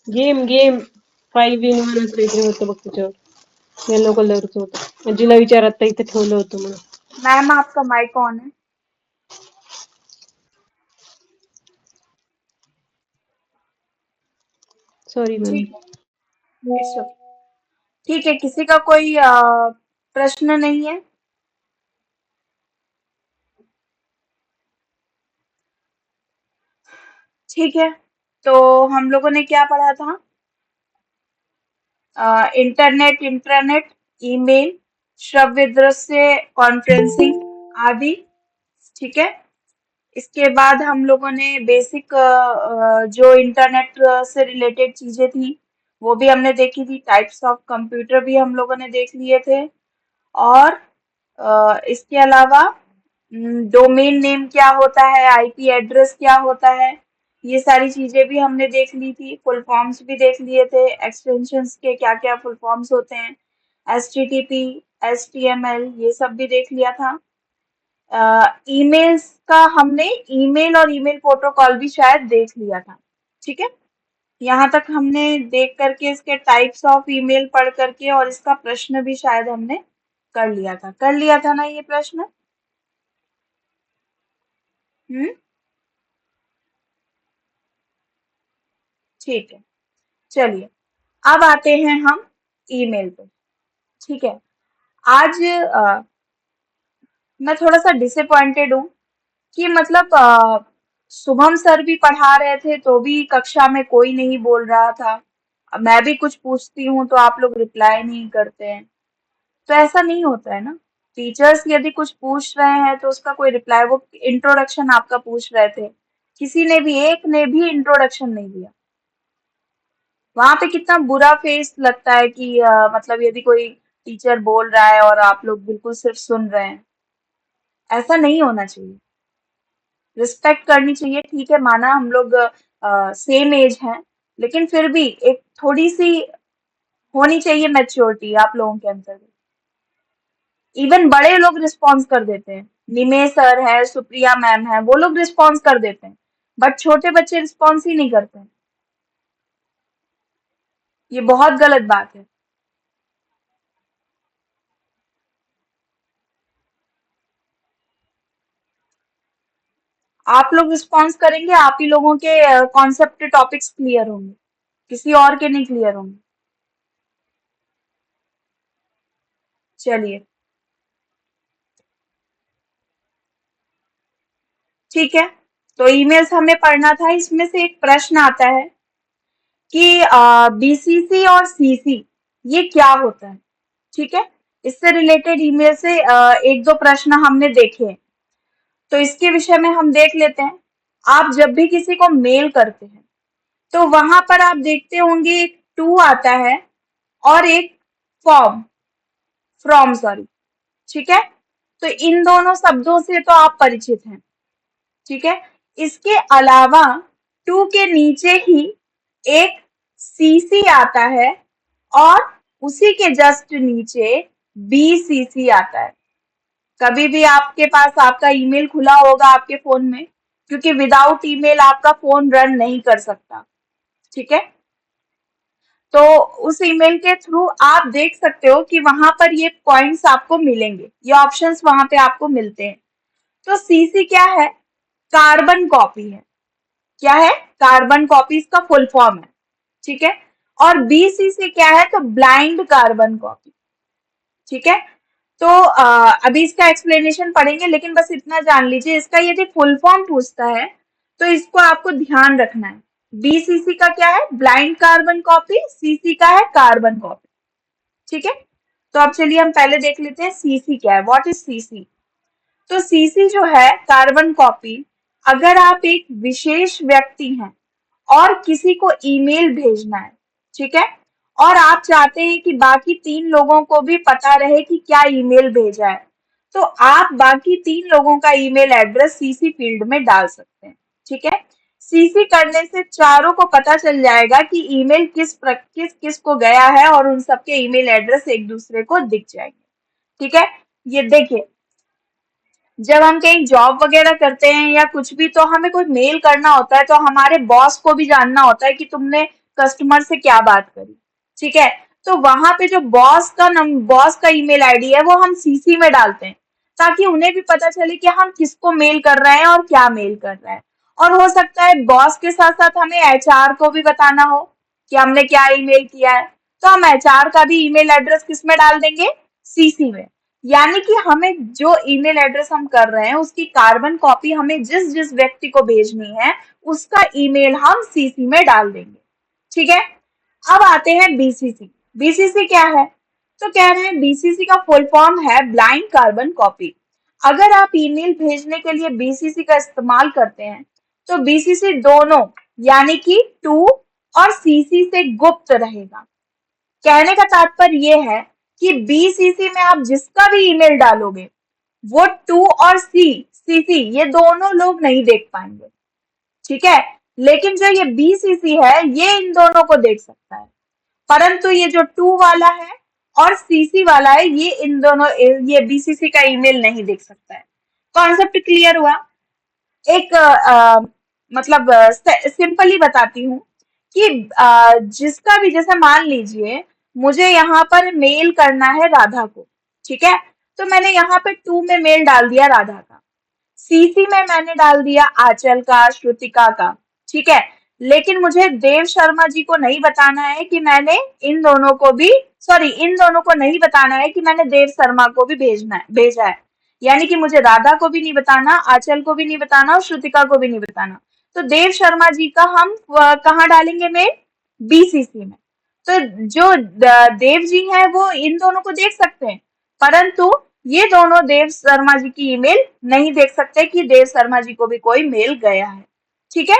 Game 5-in-1 असं काहीतरी होतं बघ त्याच्यावर येलो कलरचं होतं आजीला विचार आता इथे ठेवलं होतं म्हणून मैम आपका माइक ऑन है। सॉरी मैम ठीक है, इट्स ओके। ठीक है, किसी का कोई प्रश्न नहीं है? ठीक है, तो हम लोगों ने क्या पढ़ा था? इंटरनेट, इंट्रानेट, ईमेल, श्रव्य दृश्य, कॉन्फ्रेंसिंग आदि। ठीक है, इसके बाद हम लोगों ने बेसिक जो इंटरनेट से रिलेटेड चीजें थी वो भी हमने देखी थी। टाइप्स ऑफ कंप्यूटर भी हम लोगों ने देख लिए थे। और इसके अलावा डोमेन नेम क्या होता है, आईपी एड्रेस क्या होता है, ये सारी चीजें भी हमने देख ली थी। फुल फॉर्म्स भी देख लिए थे, एक्सटेंशंस के क्या क्या फुल फॉर्म्स होते हैं, HTTP, HTML, ये सब भी देख लिया था। ईमेल्स का हमने ईमेल और ईमेल प्रोटोकॉल भी शायद देख लिया था। ठीक है, यहाँ तक हमने देख करके इसके टाइप्स ऑफ ईमेल पढ़ करके और इसका प्रश्न भी शायद हमने कर लिया था ना ये प्रश्न। हम्म, ठीक है, चलिए अब आते हैं हम ईमेल पे। ठीक है, आज मैं थोड़ा सा डिसअपॉइंटेड हूँ कि मतलब शुभम सर भी पढ़ा रहे थे तो भी कक्षा में कोई नहीं बोल रहा था। अब मैं भी कुछ पूछती हूँ तो आप लोग रिप्लाई नहीं करते हैं। तो ऐसा नहीं होता है ना। टीचर्स यदि कुछ पूछ रहे हैं तो उसका कोई रिप्लाई, वो इंट्रोडक्शन आपका पूछ रहे थे, किसी ने भी, एक ने भी इंट्रोडक्शन नहीं दिया। वहां पे कितना बुरा फेस लगता है कि मतलब यदि कोई टीचर बोल रहा है और आप लोग बिल्कुल सिर्फ सुन रहे हैं। ऐसा नहीं होना चाहिए, रिस्पेक्ट करनी चाहिए। ठीक है, माना हम लोग सेम एज हैं, लेकिन फिर भी एक थोड़ी सी होनी चाहिए मैच्योरिटी आप लोगों के अंदर। इवन बड़े लोग रिस्पॉन्स कर देते हैं, निमेश सर है, सुप्रिया मैम है, वो लोग रिस्पॉन्स कर देते हैं, बट छोटे बच्चे रिस्पॉन्स ही नहीं करते हैं। ये बहुत गलत बात है। आप लोग रिस्पॉन्स करेंगे, आप ही लोगों के कॉन्सेप्ट टॉपिक्स क्लियर होंगे, किसी और के नहीं क्लियर होंगे। चलिए, ठीक है, तो ईमेल्स हमें पढ़ना था। इसमें से एक प्रश्न आता है कि बीसीसी और सीसी ये क्या होता है। ठीक है, इससे रिलेटेड ईमेल से एक दो प्रश्न हमने देखे हैं, तो इसके विषय में हम देख लेते हैं। आप जब भी किसी को मेल करते हैं तो वहां पर आप देखते होंगे एक टू आता है और एक फॉर्म, फ्रॉम सॉरी। ठीक है, तो इन दोनों शब्दों से तो आप परिचित हैं। ठीक है, इसके अलावा टू के नीचे ही एक सीसी आता है और उसी के जस्ट नीचे बीसीसी आता है। कभी भी आपके पास आपका ईमेल खुला होगा आपके फोन में, क्योंकि विदाउट ईमेल आपका फोन रन नहीं कर सकता। ठीक है, तो उस ईमेल के थ्रू आप देख सकते हो कि वहां पर ये पॉइंट्स आपको मिलेंगे, ये ऑप्शंस वहां पे आपको मिलते हैं। तो सीसी क्या है? कार्बन कॉपी है। क्या है? कार्बन कॉपी इसका फुल फॉर्म है। ठीक है, और बीसीसी क्या है? तो ब्लाइंड कार्बन कॉपी। ठीक है, तो अभी इसका एक्सप्लेनेशन पढ़ेंगे, लेकिन बस इतना जान लीजिए, इसका यदि फुल फॉर्म पूछता है तो इसको आपको ध्यान रखना है। बीसीसी का क्या है? Blind carbon copy. सीसी का है कार्बन कॉपी। ठीक है, तो अब चलिए हम पहले देख लेते हैं सीसी क्या है। What is CC? तो सीसी जो है, कार्बन कॉपी, अगर आप एक विशेष व्यक्ति हैं और किसी को ईमेल भेजना है, ठीक है, और आप चाहते हैं कि बाकी 3 लोगों को भी पता रहे कि क्या ईमेल भेजा है, तो आप बाकी 3 लोगों का ईमेल एड्रेस सीसी फील्ड में डाल सकते हैं। ठीक है, सीसी करने से चारों को पता चल जाएगा कि ईमेल किस किस को गया है और उन सबके ईमेल एड्रेस एक दूसरे को दिख जाएंगे। ठीक है, ये देखिए, जब हम कहीं जॉब वगैरह करते हैं या कुछ भी, तो हमें कोई मेल करना होता है तो हमारे बॉस को भी जानना होता है कि तुमने कस्टमर से क्या बात करी, ठीक है। तो वहां पे जो बॉस का ईमेल आईडी है वो हम सीसी में डालते हैं, ताकि उन्हें भी पता चले कि हम किसको मेल कर रहे हैं और क्या मेल कर रहे हैं। और हो सकता है बॉस के साथ साथ हमें एचआर को भी बताना हो कि हमने क्या ईमेल किया है, तो हम एचआर का भी ईमेल एड्रेस किस में डाल देंगे, सीसी में। यानी कि हमें जो ईमेल एड्रेस हम कर रहे हैं उसकी कार्बन कॉपी हमें जिस जिस व्यक्ति को भेजनी है उसका ईमेल हम सीसी में डाल देंगे, ठीक है। अब आते हैं बीसीसी। बीसीसी क्या है? तो कह रहे हैं बीसीसी का फुल फॉर्म है ब्लाइंड कार्बन कॉपी। अगर आप ईमेल भेजने के लिए बीसीसी का इस्तेमाल करते हैं तो बीसीसी दोनों यानी कि टू और सीसी से गुप्त रहेगा। कहने का तात्पर्य यह है कि बीसीसी में आप जिसका भी ईमेल डालोगे वो टू और सीसी ये दोनों लोग नहीं देख पाएंगे, ठीक है। लेकिन जो ये बीसीसी है ये इन दोनों को देख सकता है, परंतु ये जो टू वाला है और सीसी वाला है ये इन दोनों ये बीसीसी का ईमेल नहीं देख सकता है। कॉन्सेप्ट क्लियर हुआ? एक मतलब सिंपली बताती हूँ कि जिसका भी, जैसे मान लीजिए मुझे यहाँ पर मेल करना है राधा को, ठीक है। तो मैंने यहाँ पे टू में मेल डाल दिया राधा का, सीसी में मैंने डाल दिया आंचल का, श्रुतिका का, ठीक है। लेकिन मुझे देव शर्मा जी को नहीं बताना है कि मैंने इन दोनों को भी, सॉरी इन दोनों को नहीं बताना है कि मैंने देव शर्मा को भी भेजा है। यानी कि मुझे राधा को भी नहीं बताना, आंचल को भी नहीं बताना और श्रुतिका को भी नहीं बताना। तो देव शर्मा जी का हम कहाँ डालेंगे मेल? बीसीसी में। तो जो देव जी हैं वो इन दोनों को देख सकते हैं, परंतु ये दोनों देव शर्मा जी की ईमेल नहीं देख सकते कि देव शर्मा जी को भी कोई मेल गया है, ठीक है।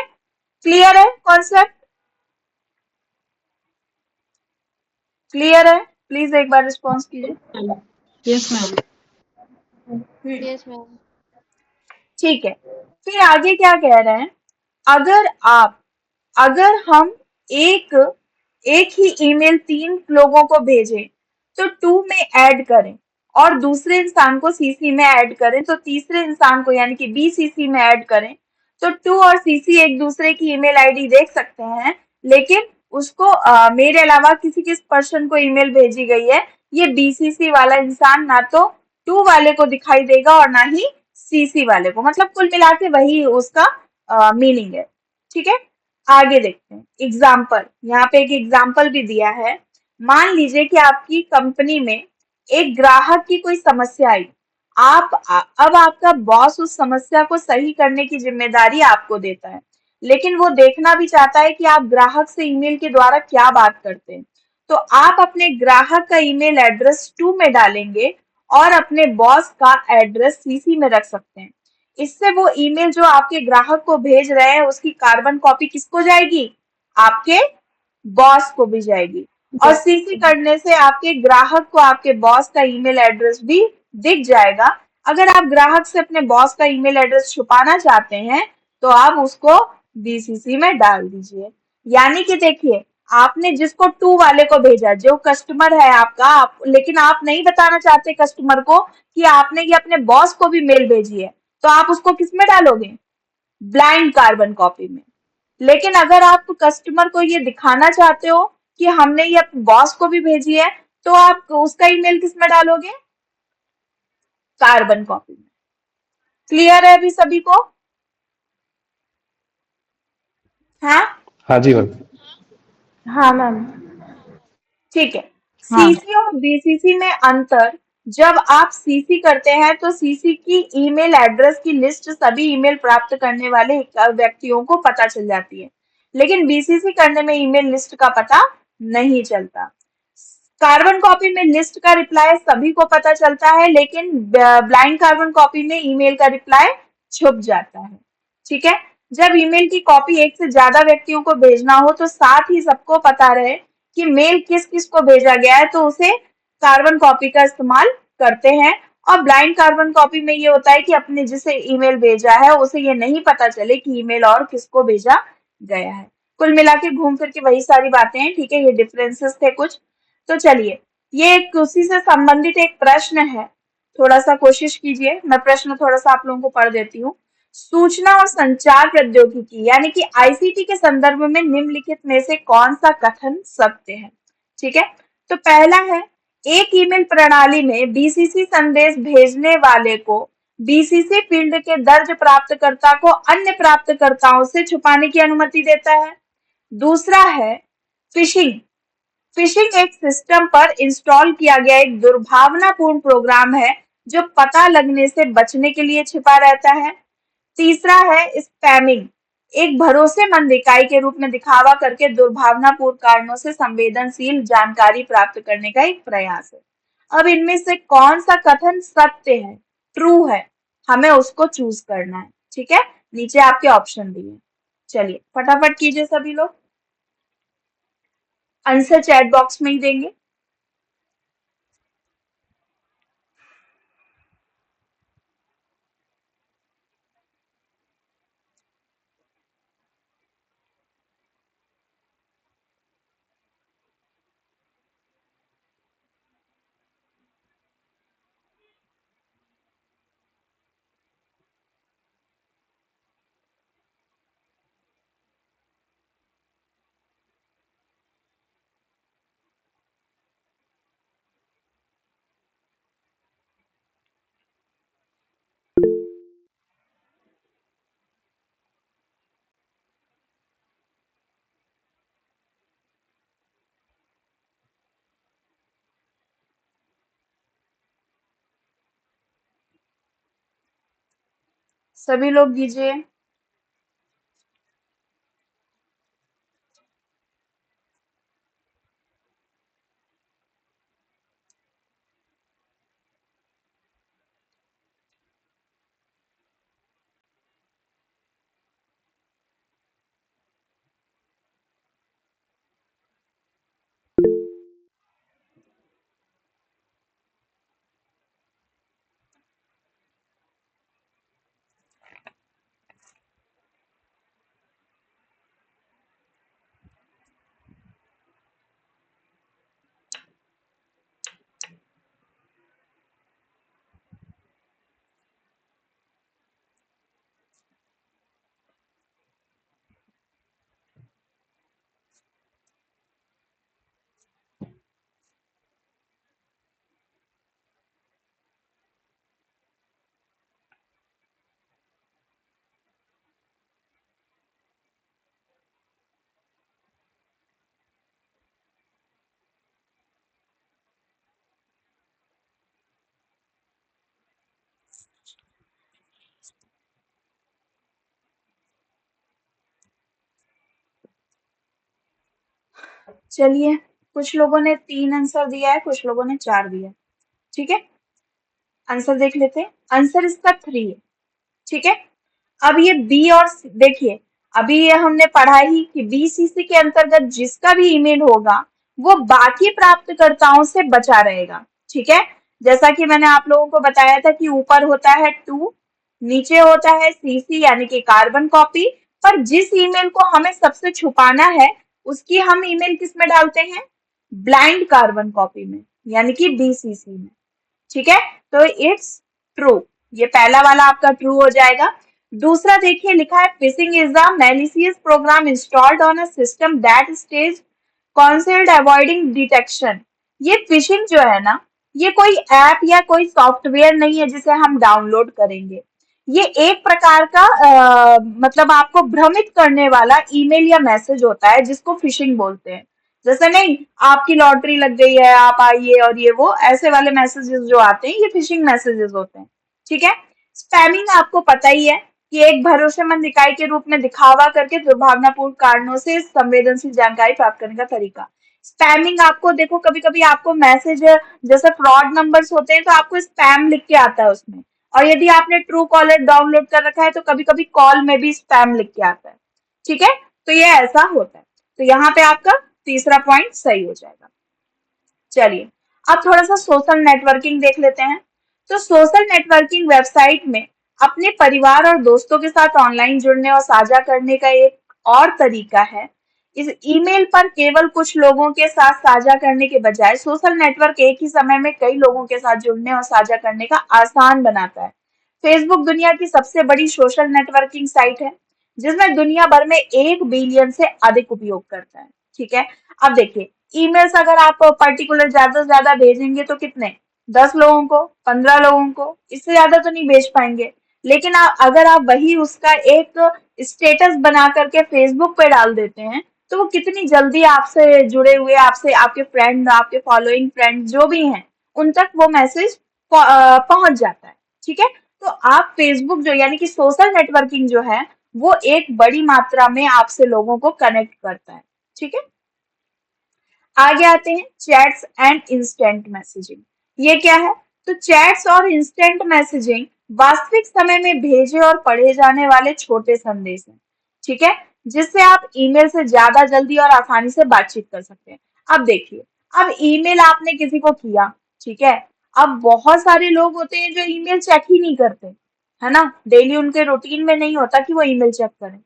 क्लियर है कॉन्सेप्ट? क्लियर है? प्लीज एक बार रिस्पॉन्स कीजिए। Yes ma'am. Yes ma'am. ठीक है, फिर आगे क्या कह रहे हैं? अगर हम एक ही ईमेल 3 लोगों को भेजें तो टू में ऐड करें और दूसरे इंसान को सीसी में ऐड करें, तो तीसरे इंसान को यानी कि बीसीसी में ऐड करें, तो टू और सीसी एक दूसरे की ईमेल आईडी देख सकते हैं, लेकिन उसको मेरे अलावा किस पर्सन को ईमेल भेजी गई है ये बीसीसी वाला इंसान ना तो टू वाले को दिखाई देगा और ना ही सीसी वाले को। मतलब कुल मिला के वही उसका मीनिंग है, ठीक है। आगे देखते हैं एग्जाम्पल। यहाँ पे एक एग्जाम्पल भी दिया है। मान लीजिए कि आपकी कंपनी में एक ग्राहक की कोई समस्या आई, अब आपका बॉस उस समस्या को सही करने की जिम्मेदारी आपको देता है, लेकिन वो देखना भी चाहता है कि आप ग्राहक से ईमेल के द्वारा क्या बात करते हैं। तो आप अपने ग्राहक का ईमेल एड्रेस टू में डालेंगे और अपने बॉस का एड्रेस सीसी में रख सकते हैं। इससे वो ईमेल जो आपके ग्राहक को भेज रहे हैं उसकी कार्बन कॉपी किसको जाएगी? आपके बॉस को भी जाएगी। और सीसी करने से आपके ग्राहक को आपके बॉस का ईमेल एड्रेस भी दिख जाएगा। अगर आप ग्राहक से अपने बॉस का ईमेल एड्रेस छुपाना चाहते हैं तो आप उसको बीसीसी में डाल दीजिए। यानी कि देखिए आपने जिसको टू वाले को भेजा, जो कस्टमर है आपका, लेकिन आप नहीं बताना चाहते कस्टमर को कि आपने ये अपने बॉस को भी मेल भेजी है, तो आप उसको किस में डालोगे? ब्लाइंड कार्बन कॉपी में। लेकिन अगर आप कस्टमर को ये दिखाना चाहते हो कि हमने ये बॉस को भी भेजी है, तो आप उसका ईमेल किस में डालोगे? कार्बन कॉपी में। क्लियर है अभी सभी को? हाँ जी मैम। हाँ मैम। ठीक है। हाँ। सीसी और बीसीसी में अंतर, जब आप सीसी करते हैं तो सीसी की ईमेल एड्रेस की लिस्ट सभी ईमेल प्राप्त करने वाले व्यक्तियों को पता चल जाती है, लेकिन बीसीसी करने में ईमेल लिस्ट का पता नहीं चलता। कार्बन कॉपी में लिस्ट का रिप्लाई सभी को पता चलता है, लेकिन ब्लाइंड कार्बन कॉपी में ईमेल का रिप्लाई छुप जाता है, ठीक है। जब ईमेल की कॉपी एक से ज्यादा व्यक्तियों को भेजना हो तो साथ ही सबको पता रहे कि मेल किस किस को भेजा गया है, तो उसे कार्बन कॉपी का इस्तेमाल करते हैं। और ब्लाइंड कार्बन कॉपी में ये होता है कि अपने जिसे ईमेल भेजा है उसे ये नहीं पता चले कि ईमेल और किसको भेजा गया है। कुल मिला के घूम फिर के वही सारी बातें हैं, ठीक है। ये डिफरेंसेस थे कुछ। तो चलिए, ये एक उसी से संबंधित एक प्रश्न है, थोड़ा सा कोशिश कीजिए। मैं प्रश्न थोड़ा सा आप लोगों को पढ़ देती हूँ। सूचना और संचार प्रौद्योगिकी यानी कि आईसीटी के संदर्भ में निम्नलिखित में से कौन सा कथन सत्य है? ठीक है, तो पहला है, एक ईमेल प्रणाली में बीसीसी संदेश भेजने वाले को बीसीसी फील्ड के दर्ज प्राप्तकर्ता को अन्य प्राप्तकर्ताओं से छुपाने की अनुमति देता है। दूसरा है फिशिंग। फिशिंग एक सिस्टम पर इंस्टॉल किया गया एक दुर्भावनापूर्ण प्रोग्राम है जो पता लगने से बचने के लिए छिपा रहता है। तीसरा है स्पैमिंग, एक भरोसेमंद इकाई के रूप में दिखावा करके दुर्भावनापूर्ण कारणों से संवेदनशील जानकारी प्राप्त करने का एक प्रयास है। अब इनमें से कौन सा कथन सत्य है, ट्रू है, हमें उसको चूज करना है। ठीक है, नीचे आपके ऑप्शन दिए हैं। चलिए फटाफट कीजिए सभी लोग, आंसर चैट बॉक्स में ही देंगे। सभी लोग दीजिए। चलिए, कुछ लोगों ने 3 आंसर दिया है, कुछ लोगों ने 4 दिया है। ठीक है, आंसर देख लेते हैं। आंसर इसका 3 है। ठीक है, अब ये बी और देखिए, अभी ये हमने पढ़ा ही कि बीसीसी के अंतर्गत जिसका भी ईमेल होगा वो बाकी प्राप्तकर्ताओं से बचा रहेगा। ठीक है, जैसा कि मैंने आप लोगों को बताया था कि ऊपर होता है टू, नीचे होता है सीसी यानी कि कार्बन कॉपी, पर जिस ईमेल को हमें सबसे छुपाना है उसकी हम ईमेल किस में डालते हैं, ब्लाइंड कार्बन कॉपी में यानी कि बीसीसी में। ठीक है, तो इट्स ट्रू, ये पहला वाला आपका ट्रू हो जाएगा। दूसरा देखिए, लिखा है phishing is the malicious program installed on a system that stays concealed avoiding detection. ये फिशिंग जो है ना, ये कोई ऐप या कोई सॉफ्टवेयर नहीं है जिसे हम डाउनलोड करेंगे। ये एक प्रकार का मतलब आपको भ्रमित करने वाला ईमेल या मैसेज होता है जिसको फिशिंग बोलते हैं। जैसे नहीं, आपकी लॉटरी लग गई है, आप आइए, और ये वो ऐसे वाले मैसेजेस जो आते हैं ये फिशिंग मैसेजेस होते हैं। ठीक है, स्पैमिंग आपको पता ही है कि एक भरोसेमंद इकाई के रूप में दिखावा करके दुर्भावनापूर्ण कारणों से संवेदनशील जानकारी प्राप्त करने का तरीका। स्पैमिंग आपको देखो, कभी कभी आपको मैसेज जैसे फ्रॉड नंबर्स होते हैं तो आपको स्पैम लिख के आता है उसमें, और यदि आपने ट्रू कॉलर डाउनलोड कर रखा है तो कभी कभी कॉल में भी स्पैम लिख के आता है। ठीक है, तो ये ऐसा होता है। तो यहाँ पे आपका तीसरा पॉइंट सही हो जाएगा। चलिए, अब थोड़ा सा सोशल नेटवर्किंग देख लेते हैं। तो सोशल नेटवर्किंग वेबसाइट में अपने परिवार और दोस्तों के साथ ऑनलाइन जुड़ने और साझा करने का एक और तरीका है। इस ईमेल पर केवल कुछ लोगों के साथ साझा करने के बजाय सोशल नेटवर्क एक ही समय में कई लोगों के साथ जुड़ने और साझा करने का आसान बनाता है। फेसबुक दुनिया की सबसे बड़ी सोशल नेटवर्किंग साइट है, जिसमें दुनिया भर में 1 बिलियन से अधिक उपयोग करता है। ठीक है, अब देखिए, ईमेल्स अगर आप पर्टिकुलर ज्यादा से ज्यादा भेजेंगे तो कितने, 10 लोगों को, 15 लोगों को, इससे ज्यादा तो नहीं भेज पाएंगे। लेकिन अगर आप वही उसका एक स्टेटस बना करके फेसबुक पे डाल देते हैं, तो वो कितनी जल्दी आपसे जुड़े हुए, आपसे आपके फ्रेंड, आपके फॉलोइंग फ्रेंड जो भी हैं, उन तक वो मैसेज पहुंच जाता है। ठीक है, तो आप फेसबुक जो यानी कि सोशल नेटवर्किंग जो है, वो एक बड़ी मात्रा में आपसे लोगों को कनेक्ट करता है। ठीक है, आगे आते हैं चैट्स एंड इंस्टेंट मैसेजिंग। ये क्या है? तो चैट्स और इंस्टेंट मैसेजिंग वास्तविक समय में भेजे और पढ़े जाने वाले छोटे संदेश हैं। ठीक है, जिससे आप ईमेल से ज्यादा जल्दी और आसानी से बातचीत कर सकते हैं। अब देखिए, अब ईमेल आपने किसी को किया, ठीक है, अब बहुत सारे लोग होते हैं जो ईमेल चेक ही नहीं करते, है ना, डेली उनके रूटीन में नहीं होता कि वो ईमेल चेक करें।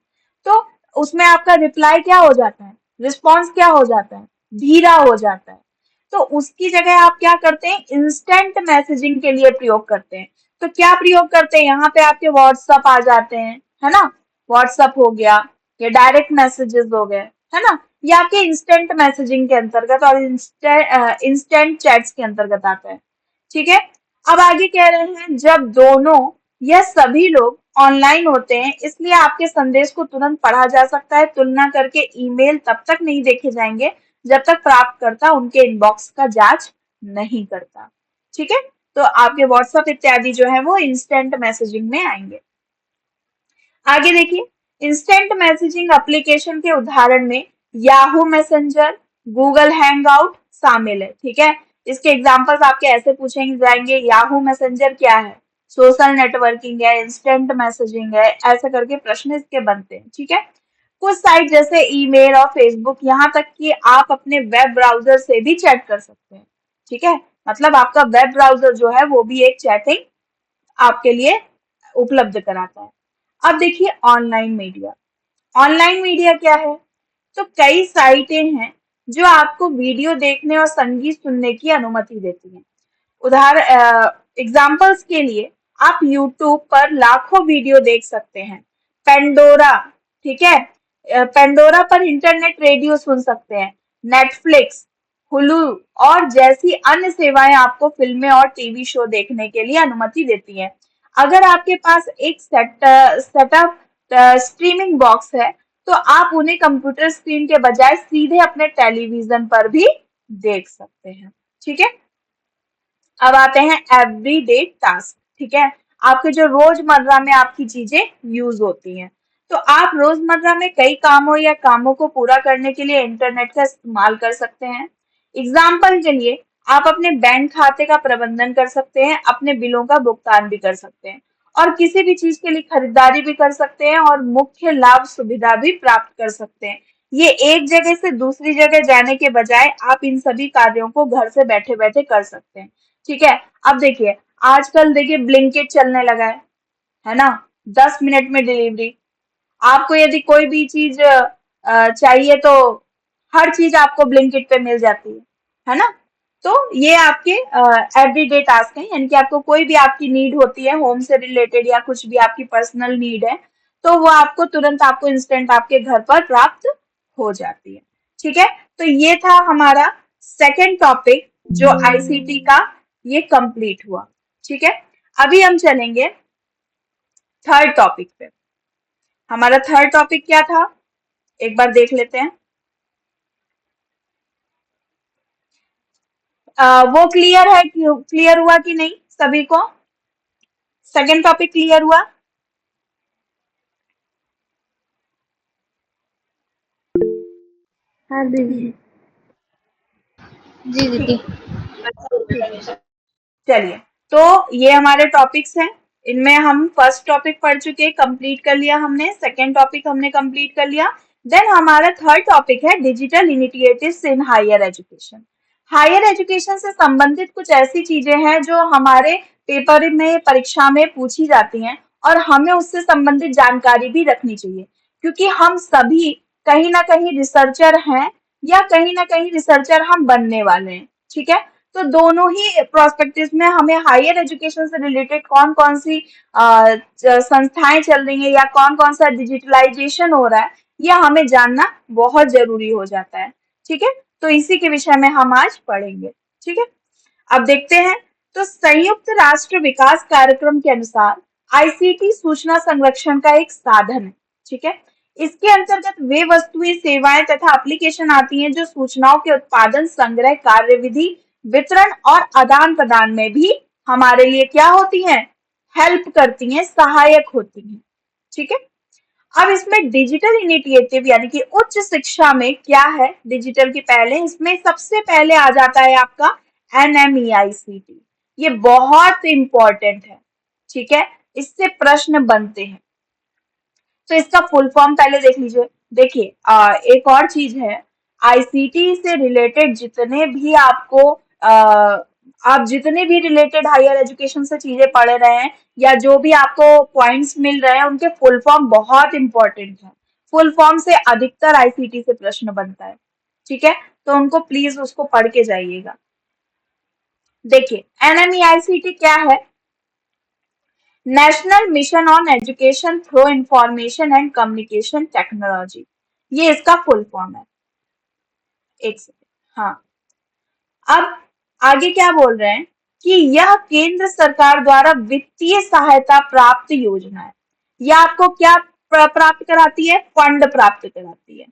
तो उसमें आपका रिप्लाई क्या हो जाता है, रिस्पॉन्स क्या हो जाता है, धीरा हो जाता है। तो उसकी जगह आप क्या करते हैं, इंस्टेंट मैसेजिंग के लिए प्रयोग करते हैं। तो क्या प्रयोग करते हैं, यहाँ पे आपके व्हाट्सएप आ जाते हैं, है ना, व्हाट्सएप हो गया, या डायरेक्ट मैसेजेस हो गए, है ना, ये आपके इंस्टेंट मैसेजिंग के अंतर्गत और इंस्टेंट चैट्स के अंतर्गत आता है। ठीक है, अब आगे कह रहे हैं, जब दोनों या सभी लोग ऑनलाइन होते हैं, इसलिए आपके संदेश को तुरंत पढ़ा जा सकता है। तुलना करके ईमेल तब तक नहीं देखे जाएंगे जब तक प्राप्तकर्ता उनके इनबॉक्स का जांच नहीं करता। ठीक है, तो आपके व्हाट्सएप इत्यादि जो है वो इंस्टेंट मैसेजिंग में आएंगे। आगे देखिए, इंस्टेंट मैसेजिंग एप्लीकेशन के उदाहरण में याहू मैसेंजर, गूगल हैंगआउट शामिल है। ठीक है, इसके एग्जांपल्स आपके ऐसे पूछेंगे जाएंगे, याहू मैसेंजर क्या है, सोशल नेटवर्किंग है, इंस्टेंट मैसेजिंग है, ऐसे करके प्रश्न इसके बनते हैं। ठीक है, कुछ साइट जैसे ईमेल और फेसबुक, यहाँ तक कि आप अपने वेब ब्राउजर से भी चैट कर सकते हैं। ठीक है, मतलब आपका वेब ब्राउजर जो है वो भी एक चैटिंग आपके लिए उपलब्ध कराता है। अब देखिए ऑनलाइन मीडिया। ऑनलाइन मीडिया क्या है? तो कई साइटें हैं जो आपको वीडियो देखने और संगीत सुनने की अनुमति देती हैं। उदाहरण एग्जाम्पल्स के लिए आप YouTube पर लाखों वीडियो देख सकते हैं। पेंडोरा, ठीक है, पेंडोरा पर इंटरनेट रेडियो सुन सकते हैं। नेटफ्लिक्स, हुलू और जैसी अन्य सेवाएं आपको फिल्में और टीवी शो देखने के लिए अनुमति देती हैं। अगर आपके पास एक सेटअप स्ट्रीमिंग बॉक्स है, तो आप उन्हें कंप्यूटर स्क्रीन के बजाय सीधे अपने टेलीविजन पर भी देख सकते हैं। ठीक है, अब आते हैं एवरीडे टास्क। ठीक है, आपके जो रोजमर्रा में आपकी चीजें यूज होती हैं, तो आप रोजमर्रा में कई कामों या कामों को पूरा करने के लिए इंटरनेट का इस्तेमाल कर सकते हैं। एग्जाम्पल के लिए आप अपने बैंक खाते का प्रबंधन कर सकते हैं, अपने बिलों का भुगतान भी कर सकते हैं, और किसी भी चीज के लिए खरीदारी भी कर सकते हैं, और मुख्य लाभ सुविधा भी प्राप्त कर सकते हैं। ये एक जगह से दूसरी जगह जाने के बजाय आप इन सभी कार्यों को घर से बैठे बैठे कर सकते हैं। ठीक है, अब देखिए, आजकल देखिए ब्लिंकिट चलने लगा है ना, 10 मिनट में डिलीवरी। आपको यदि कोई भी चीज चाहिए तो हर चीज आपको ब्लिंकिट पे मिल जाती है ना। तो ये आपके एवरीडे टास्क हैं, यानी कि आपको कोई भी आपकी नीड होती है होम से रिलेटेड या कुछ भी आपकी पर्सनल नीड है, तो वो आपको तुरंत, आपको इंस्टेंट आपके घर पर प्राप्त हो जाती है। ठीक है, तो ये था हमारा सेकेंड टॉपिक जो आईसीटी का ये कंप्लीट हुआ। ठीक है, अभी हम चलेंगे थर्ड टॉपिक पे। हमारा थर्ड टॉपिक क्या था, एक बार देख लेते हैं। वो क्लियर है, क्लियर हुआ कि नहीं सभी को? सेकेंड टॉपिक क्लियर हुआ? हाँ दीदी। जी दीदी। चलिए, तो ये हमारे टॉपिक्स हैं, इनमें हम फर्स्ट टॉपिक पढ़ चुके, कंप्लीट कर लिया हमने, सेकेंड टॉपिक हमने कंप्लीट कर लिया। देन हमारा थर्ड टॉपिक है digital initiatives in higher education. Higher education से संबंधित कुछ ऐसी चीजें हैं जो हमारे पेपर में, परीक्षा में पूछी जाती हैं, और हमें उससे संबंधित जानकारी भी रखनी चाहिए, क्योंकि हम सभी कहीं ना कहीं रिसर्चर हैं, या कहीं ना कहीं रिसर्चर हम बनने वाले हैं। ठीक है, तो दोनों ही प्रोस्पेक्टिव में हमें हायर एजुकेशन से रिलेटेड कौन कौन सी संस्थाएं चल रही हैं या कौन कौन सा डिजिटलाइजेशन हो रहा है, यह हमें जानना बहुत जरूरी हो जाता है। ठीक है, तो इसी के विषय में हम आज पढ़ेंगे। ठीक है, अब देखते हैं। तो संयुक्त राष्ट्र विकास कार्यक्रम के अनुसार आईसीटी सूचना संरक्षण का एक साधन है। ठीक है, इसके अंतर्गत वे वस्तुएं, सेवाएं तथा एप्लीकेशन आती हैं जो सूचनाओं के उत्पादन, संग्रह, कार्यविधि, वितरण और आदान प्रदान में भी हमारे लिए क्या होती हैं, हेल्प करती हैं, सहायक होती हैं। ठीक है, अब इसमें डिजिटल इनिशिएटिव यानी कि उच्च शिक्षा में क्या है, डिजिटल के पहले इसमें सबसे पहले आ जाता है आपका NMEICT। ये बहुत इंपॉर्टेंट है। ठीक है, इससे प्रश्न बनते हैं, तो इसका फुल फॉर्म पहले देख लीजिए। देखिए, एक और चीज है, आईसीटी से रिलेटेड जितने भी आपको आप जितने भी रिलेटेड हायर एजुकेशन से चीजें पढ़ रहे हैं या जो भी आपको पॉइंट्स मिल रहे हैं, उनके फुल फॉर्म बहुत इंपॉर्टेंट है। फुल फॉर्म से अधिकतर आईसीटी से प्रश्न बनता है। ठीक है, तो उनको प्लीज उसको पढ़ के जाइएगा। देखिए, NMEICT क्या है, national mission on education through information and communication technology, ये इसका फुल फॉर्म है। एक सेकेंड, हाँ, अब आगे क्या बोल रहे हैं कि यह केंद्र सरकार द्वारा वित्तीय सहायता प्राप्त योजना है। यह आपको क्या प्राप्त कराती है, फंड प्राप्त कराती है।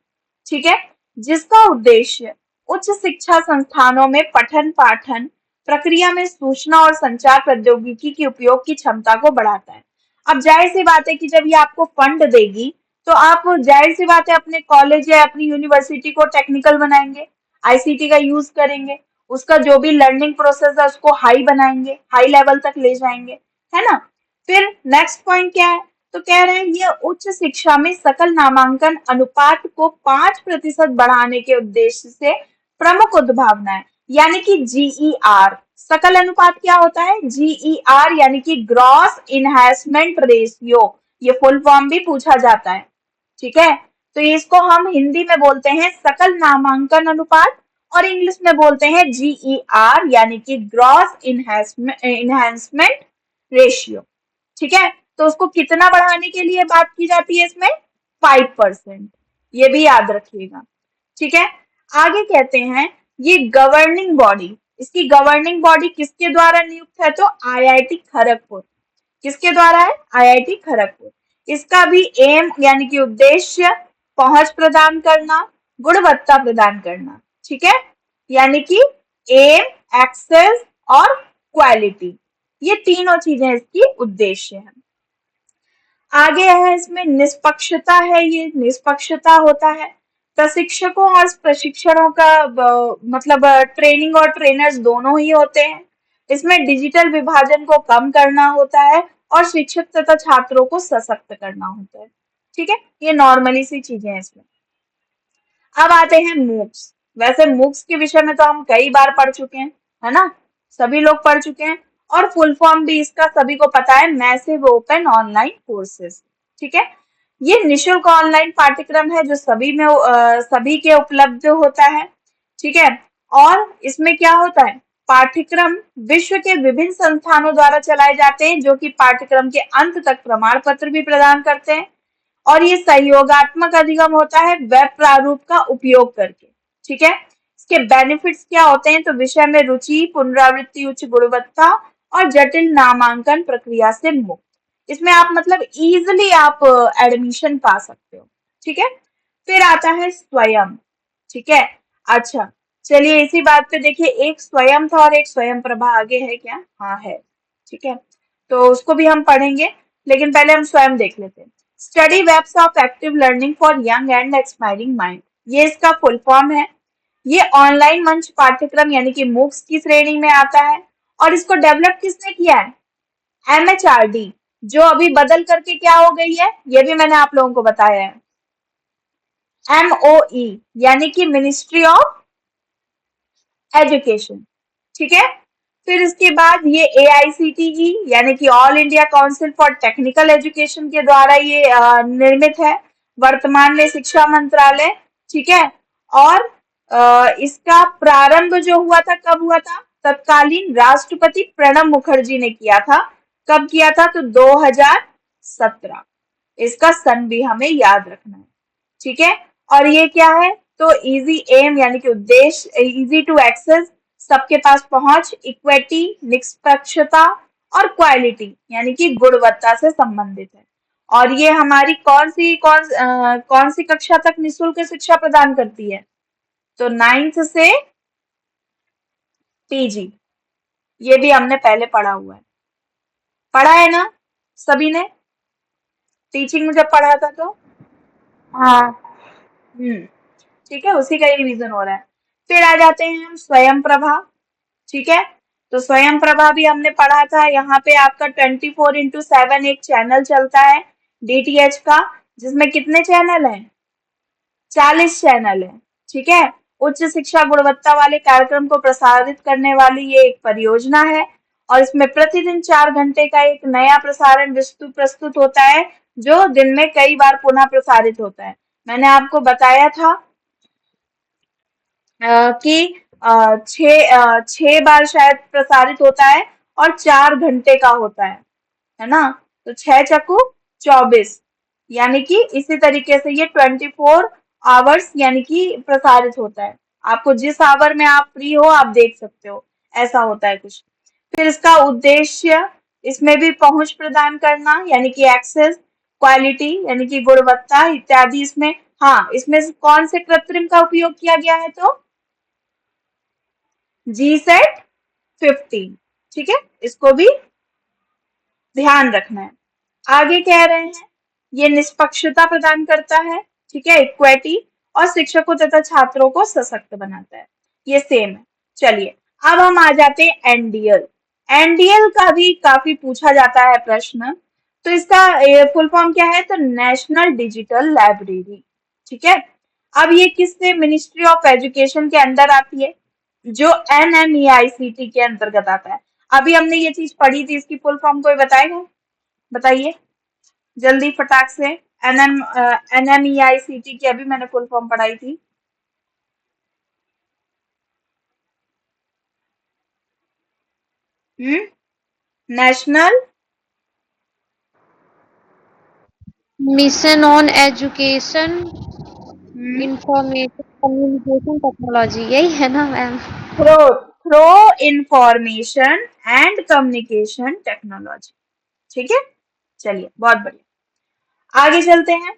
ठीक है, जिसका उद्देश्य उच्च शिक्षा संस्थानों में पठन पाठन प्रक्रिया में सूचना और संचार प्रौद्योगिकी के उपयोग की क्षमता को बढ़ाता है। अब जाहिर सी बात है कि जब ये आपको फंड देगी तो आप जाहिर सी बात है अपने कॉलेज या अपनी यूनिवर्सिटी को टेक्निकल बनाएंगे, आईसीटी का यूज करेंगे, उसका जो भी लर्निंग प्रोसेस है उसको हाई बनाएंगे, हाई लेवल तक ले जाएंगे, है ना। फिर नेक्स्ट पॉइंट क्या है, तो कह रहे हैं ये उच्च शिक्षा में सकल नामांकन अनुपात को 5% बढ़ाने के उद्देश्य से प्रमुख उद्भावना है, यानी कि GER। सकल अनुपात क्या होता है, GER यानी कि ग्रॉस इनहेंसमेंट रेशियो, ये फुल फॉर्म भी पूछा जाता है। ठीक है, तो इसको हम हिंदी में बोलते हैं सकल नामांकन अनुपात और इंग्लिश में बोलते हैं GER यानी कि ग्रॉस इनहेंसमेंट रेशियो। ठीक है, तो उसको कितना बढ़ाने के लिए बात की जाती है इसमें, 5%, ये भी याद रखिएगा। ठीक है, आगे कहते हैं ये गवर्निंग बॉडी, इसकी गवर्निंग बॉडी किसके द्वारा नियुक्त है, तो IIT खड़गपुर। किसके द्वारा है, IIT खड़गपुर। इसका भी एम यानी कि उद्देश्य पहुंच प्रदान करना, गुणवत्ता प्रदान करना। ठीक है, यानी कि एम, एक्सेस और क्वालिटी, ये तीनों चीजें इसकी उद्देश्य है। आगे है इसमें निष्पक्षता है, ये निष्पक्षता होता है प्रशिक्षकों और प्रशिक्षणों का मतलब ट्रेनिंग और ट्रेनर्स दोनों ही होते हैं। इसमें डिजिटल विभाजन को कम करना होता है और शिक्षक तथा छात्रों को सशक्त करना होता है। ठीक है, ये नॉर्मली सी चीजें हैं इसमें। अब आते हैं मूक्स। वैसे मूक्स के विषय में तो हम कई बार पढ़ चुके हैं, है ना, सभी लोग पढ़ चुके हैं और फुल फॉर्म भी इसका सभी को पता है, मैसिव ओपन ऑनलाइन कोर्सेज। ठीक है, ये निशुल्क ऑनलाइन पाठ्यक्रम है जो सभी के उपलब्ध होता है। ठीक है, और इसमें क्या होता है, पाठ्यक्रम विश्व के विभिन्न संस्थानों द्वारा चलाए जाते हैं जो कि पाठ्यक्रम के अंत तक प्रमाण पत्र भी प्रदान करते हैं और ये सहयोगात्मक अधिगम होता है वेब प्रारूप का उपयोग करके। ठीक है, इसके बेनिफिट्स क्या होते हैं, तो विषय में रुचि, पुनरावृत्ति, उच्च गुणवत्ता और जटिल नामांकन प्रक्रिया से मुक्त। इसमें आप मतलब इजीली आप एडमिशन पा सकते हो। ठीक है, फिर आता है स्वयं। ठीक है, अच्छा चलिए इसी बात पे देखिए, एक स्वयं था और एक स्वयं प्रभा आगे है क्या, हाँ है। ठीक है, तो उसको भी हम पढ़ेंगे, लेकिन पहले हम स्वयं देख लेते हैं। Study webs of active learning for young and expiring mind, ये इसका फुल फॉर्म है। ये ऑनलाइन मंच पाठ्यक्रम यानी कि मूक्स की श्रेणी में आता है और इसको डेवलप किसने किया है, MHRD, जो अभी बदल करके क्या हो गई है, ये भी मैंने आप लोगों को बताया है, MOE यानी कि मिनिस्ट्री ऑफ एजुकेशन। ठीक है, फिर इसके बाद ये AICTE यानी कि all India council for technical education के द्वारा ये निर्मित है, वर्तमान में शिक्षा मंत्रालय। ठीक है, और इसका प्रारंभ जो हुआ था, कब हुआ था, तत्कालीन राष्ट्रपति प्रणब मुखर्जी ने किया था। कब किया था? तो 2017। इसका सन भी हमें याद रखना है, ठीक है। और ये क्या है? तो इजी एम यानी कि उद्देश्य, इजी टू एक्सेस सबके पास पहुंच, इक्विटी निष्पक्षता और क्वालिटी यानी कि गुणवत्ता से संबंधित है। और ये हमारी कौन सी कक्षा तक निःशुल्क शिक्षा प्रदान करती है? तो 9th से पीजी। ये भी हमने पहले पढ़ा हुआ है, पढ़ा है ना सभी ने? टीचिंग में जब पढ़ा था तो हाँ। ठीक है, उसी का ही रिवीजन हो रहा है। फिर आ जाते हैं हम स्वयं प्रभा, ठीक है। तो स्वयं प्रभा भी हमने पढ़ा था। यहाँ पे आपका 24/7 एक चैनल चलता है डीटीएच का, जिसमें कितने चैनल हैं? 40 चैनल है, ठीक है। उच्च शिक्षा गुणवत्ता वाले कार्यक्रम को प्रसारित करने वाली ये एक परियोजना है और इसमें प्रतिदिन 4 घंटे का एक नया प्रसारण विस्तृत प्रस्तुत होता है, जो दिन में कई बार पुनः प्रसारित होता है। मैंने आपको बताया था कि 6 बार शायद प्रसारित होता है और 4 घंटे का होता है ना। तो 6 चक्कू 24, यानी कि इसी तरीके से ये 24 आवर्स यानी कि प्रसारित होता है। आपको जिस आवर में आप फ्री हो आप देख सकते हो, ऐसा होता है कुछ। फिर इसका उद्देश्य, इसमें भी पहुंच प्रदान करना यानी कि एक्सेस, क्वालिटी यानी कि गुणवत्ता इत्यादि इसमें। हाँ, इसमें कौन से कृत्रिम का उपयोग किया गया है? तो GSET 15, ठीक है, इसको भी ध्यान रखना है। आगे कह रहे हैं ये निष्पक्षता प्रदान करता है, ठीक है, इक्विटी, और शिक्षकों तथा छात्रों को सशक्त बनाता है। ये सेम है। चलिए अब हम आ जाते हैं एनडीएल। एनडीएल का भी काफी पूछा जाता है प्रश्न। तो इसका फुल फॉर्म क्या है? तो नेशनल डिजिटल लाइब्रेरी, ठीक है। अब ये किससे? मिनिस्ट्री ऑफ एजुकेशन के अंदर आती है, जो NMEICT के अंतर्गत आता है। अभी हमने ये चीज पढ़ी थी, इसकी फुल फॉर्म कोई बताएगा? बताइए जल्दी फटाक से। NMEICT की अभी मैंने फुल फॉर्म पढ़ाई थी। National mission on education information communication technology, यही है ना ma'am? Through information and communication technology, ठीक है। चलिए बहुत बढ़िया, आगे चलते हैं।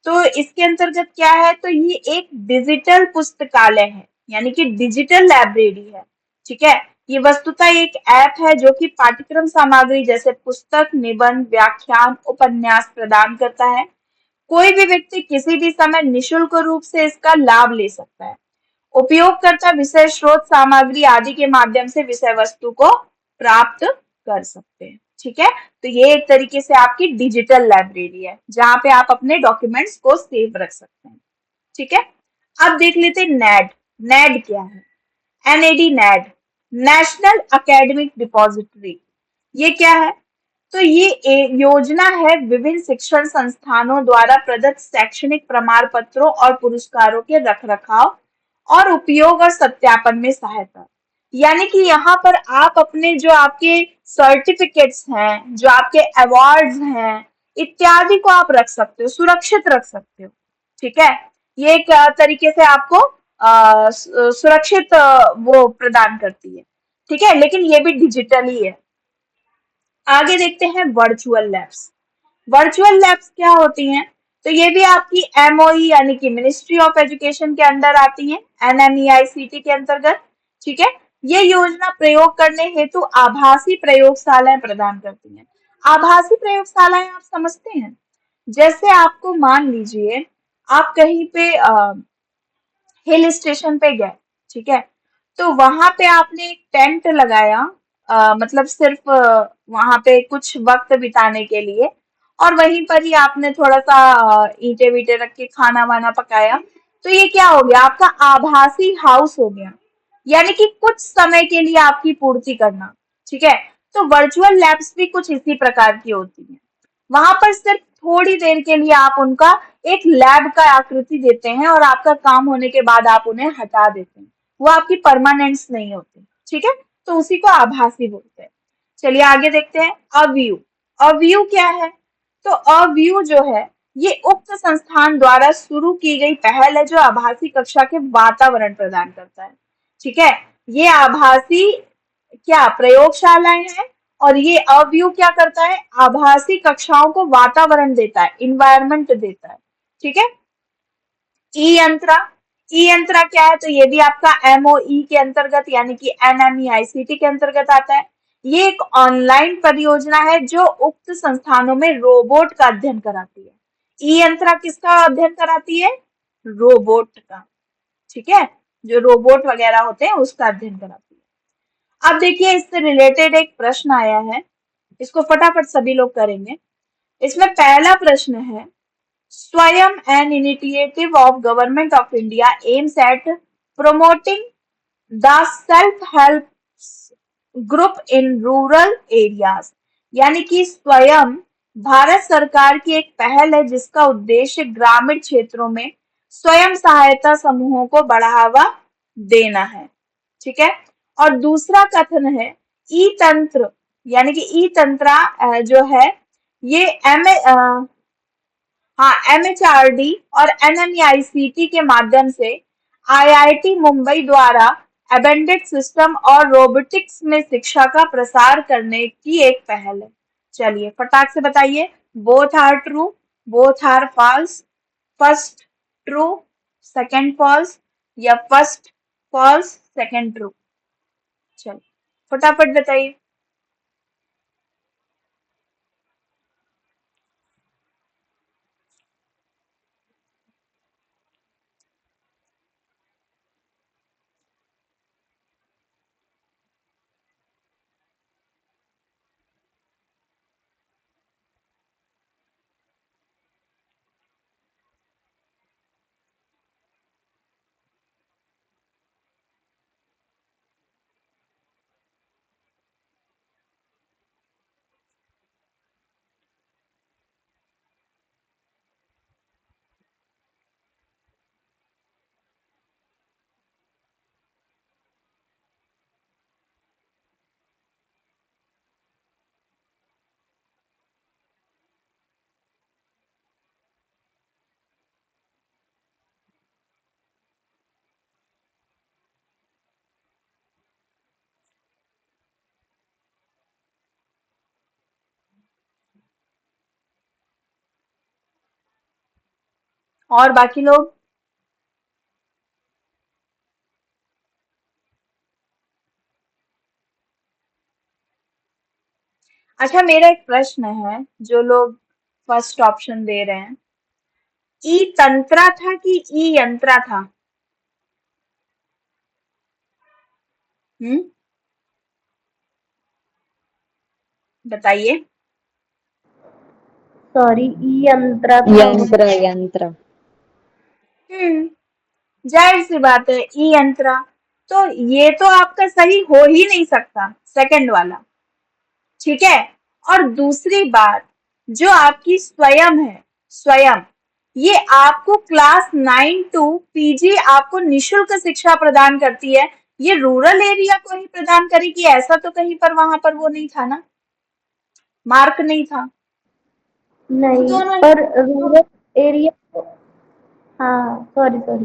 तो इसके अंतर्गत क्या है? तो ये एक डिजिटल पुस्तकालय है यानी कि डिजिटल लाइब्रेरी है, ठीक है। ये वस्तुतः एक ऐप है जो कि पाठ्यक्रम सामग्री जैसे पुस्तक, निबंध, व्याख्यान, उपन्यास प्रदान करता है। कोई भी व्यक्ति किसी भी समय निशुल्क रूप से इसका लाभ ले सकता है। उपयोगकर्ता विषय, स्रोत सामग्री आदि के माध्यम से विषय वस्तु को प्राप्त कर सकते हैं, ठीक है। तो ये एक तरीके से आपकी डिजिटल लाइब्रेरी है जहां पे आप अपने डॉक्यूमेंट्स को सेव रख सकते हैं, ठीक है। अब देख लेते हैं नेड। नेड क्या है? NAD, नेड, नेशनल एकेडमिक डिपॉजिटरी। ये क्या है? तो ये एक योजना है विभिन्न शिक्षण संस्थानों द्वारा प्रदत्त शैक्षणिक प्रमाण पत्रों और पुरस्कारों के रखरखाव और उपयोग और सत्यापन में सहायता। यानी कि यहाँ पर आप अपने जो आपके सर्टिफिकेट्स हैं, जो आपके अवार्ड्स हैं इत्यादि को आप रख सकते हो, सुरक्षित रख सकते हो, ठीक है। ये एक तरीके से आपको सुरक्षित वो प्रदान करती है, ठीक है, लेकिन ये भी डिजिटल ही है। आगे देखते हैं वर्चुअल लैब्स। वर्चुअल लैब्स क्या होती हैं? तो ये भी आपकी MOE यानी कि मिनिस्ट्री ऑफ एजुकेशन के अंदर आती हैं, NMEICT के अंतर्गत, ठीक है। ये योजना प्रयोग करने हेतु आभासी प्रयोगशालाएं प्रदान करती हैं। आभासी प्रयोगशालाएं आप समझते हैं? जैसे आपको मान लीजिए आप कहीं पे हिल स्टेशन पे गए, ठीक है, तो वहां पे आपने एक टेंट लगाया, मतलब सिर्फ वहां पे कुछ वक्त बिताने के लिए, और वहीं पर ही आपने थोड़ा सा ईंटे वीटे रख के खाना वाना पकाया। तो ये क्या हो गया? आपका आभासी हाउस हो गया, यानी कि कुछ समय के लिए आपकी पूर्ति करना, ठीक है। तो वर्चुअल लैब्स भी कुछ इसी प्रकार की होती हैं। वहां पर सिर्फ थोड़ी देर के लिए आप उनका एक लैब का आकृति देते हैं और आपका काम होने के बाद आप उन्हें हटा देते हैं, वो आपकी परमानेंट्स नहीं होती, ठीक है। तो उसी को आभासी बोलते हैं। चलिए आगे देखते हैं। अव्यू, अव्यू क्या है? तो अव्यू जो है ये उक्त संस्थान द्वारा शुरू की गई पहल है जो आभासी कक्षा के वातावरण प्रदान करता है। ठीक है, ये आभासी क्या प्रयोगशालाएं हैं और ये अव्यू क्या करता है? आभासी कक्षाओं को वातावरण देता है, इन्वायरमेंट देता है। ठीक है। ई यंत्रा, ई यंत्रा क्या है? तो ये भी आपका एमओई के अंतर्गत यानी कि एनएमईआईसीटी के अंतर्गत आता है। ये एक ऑनलाइन परियोजना है जो उक्त संस्थानों में रोबोट का अध्ययन कराती है। ई यंत्रा किसका अध्ययन कराती है? रोबोट का। ठीक है, जो रोबोट वगैरह होते हैं उसका अध्ययन कराती है। अब देखिए इससे रिलेटेड एक प्रश्न आया है, इसको फटाफट सभी लोग करेंगे। इसमें पहला प्रश्न है, Swayam, an initiative of Government of India, aims at promoting the self-help group in rural areas. यानी कि स्वयं भारत सरकार की एक पहल है जिसका उद्देश्य ग्रामीण क्षेत्रों में स्वयं सहायता समूहों को बढ़ावा देना है। ठीक है। और दूसरा कथन है ई तंत्र, यानी कि ई तंत्रा जो है ये एमएचआरडी और एनएमईआईसीटी के माध्यम से आईआईटी मुंबई द्वारा एबेंडेड सिस्टम और रोबोटिक्स में शिक्षा का प्रसार करने की एक पहल है। चलिए फटाक से बताइए, both are true, both are false, first true second false या फर्स्ट फॉल्स सेकंड ट्रू? चलिए फटाफट बताइए। और बाकी लोग? अच्छा मेरा एक प्रश्न है, जो लोग फर्स्ट ऑप्शन दे रहे हैं, ई तंत्रा था कि ई यंत्रा था? हम्म, बताइए। सॉरी, ई यंत्र यंत्र यंत्र हम्म, जाहिर सी बात है ई यंत्रा, तो ये तो आपका सही हो ही नहीं सकता सेकंड वाला। ठीक है। और दूसरी बात, जो आपकी स्वयं है, स्वयं ये आपको क्लास 9 टू पीजी आपको निशुल्क शिक्षा प्रदान करती है। ये रूरल एरिया को ही प्रदान करेगी, ऐसा तो कहीं पर वहां पर वो नहीं था ना, मार्क नहीं था। तो नहीं, दोनों पर रूरल एरिया, हाँ सॉरी सॉरी।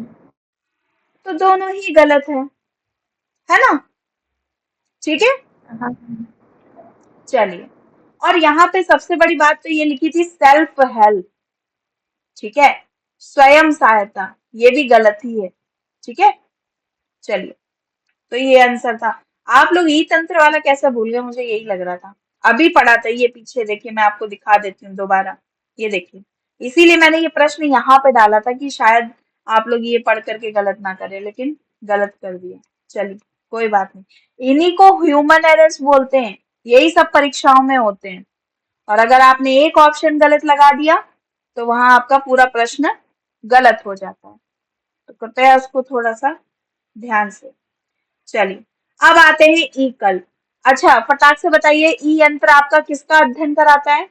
तो दोनों ही गलत है ना? ठीक है। हाँ चलिए, और यहाँ पे सबसे बड़ी बात तो ये लिखी थी सेल्फ हेल्प। ठीक है, स्वयं सहायता, ये भी गलत ही है। ठीक है। चलिए, तो ये आंसर था। आप लोग ई तंत्र वाला कैसे भूल गए? मुझे यही लग रहा था, अभी पढ़ा था ये पीछे, देखिए मैं आपको दिखा देती हूँ दोबारा, ये देखिए। इसीलिए मैंने ये प्रश्न यहाँ पे डाला था कि शायद आप लोग ये पढ़ करके गलत ना करें, लेकिन गलत कर दिए। चलिए कोई बात नहीं, इन्हीं को ह्यूमन एरर्स बोलते हैं, यही सब परीक्षाओं में होते हैं। और अगर आपने एक ऑप्शन गलत लगा दिया तो वहां आपका पूरा प्रश्न गलत हो जाता है, तो कृपया उसको थोड़ा सा ध्यान से। चलिए अब आते हैं ई कल। अच्छा फटाक से बताइए, ई यंत्र आपका किसका अध्ययन कराता है?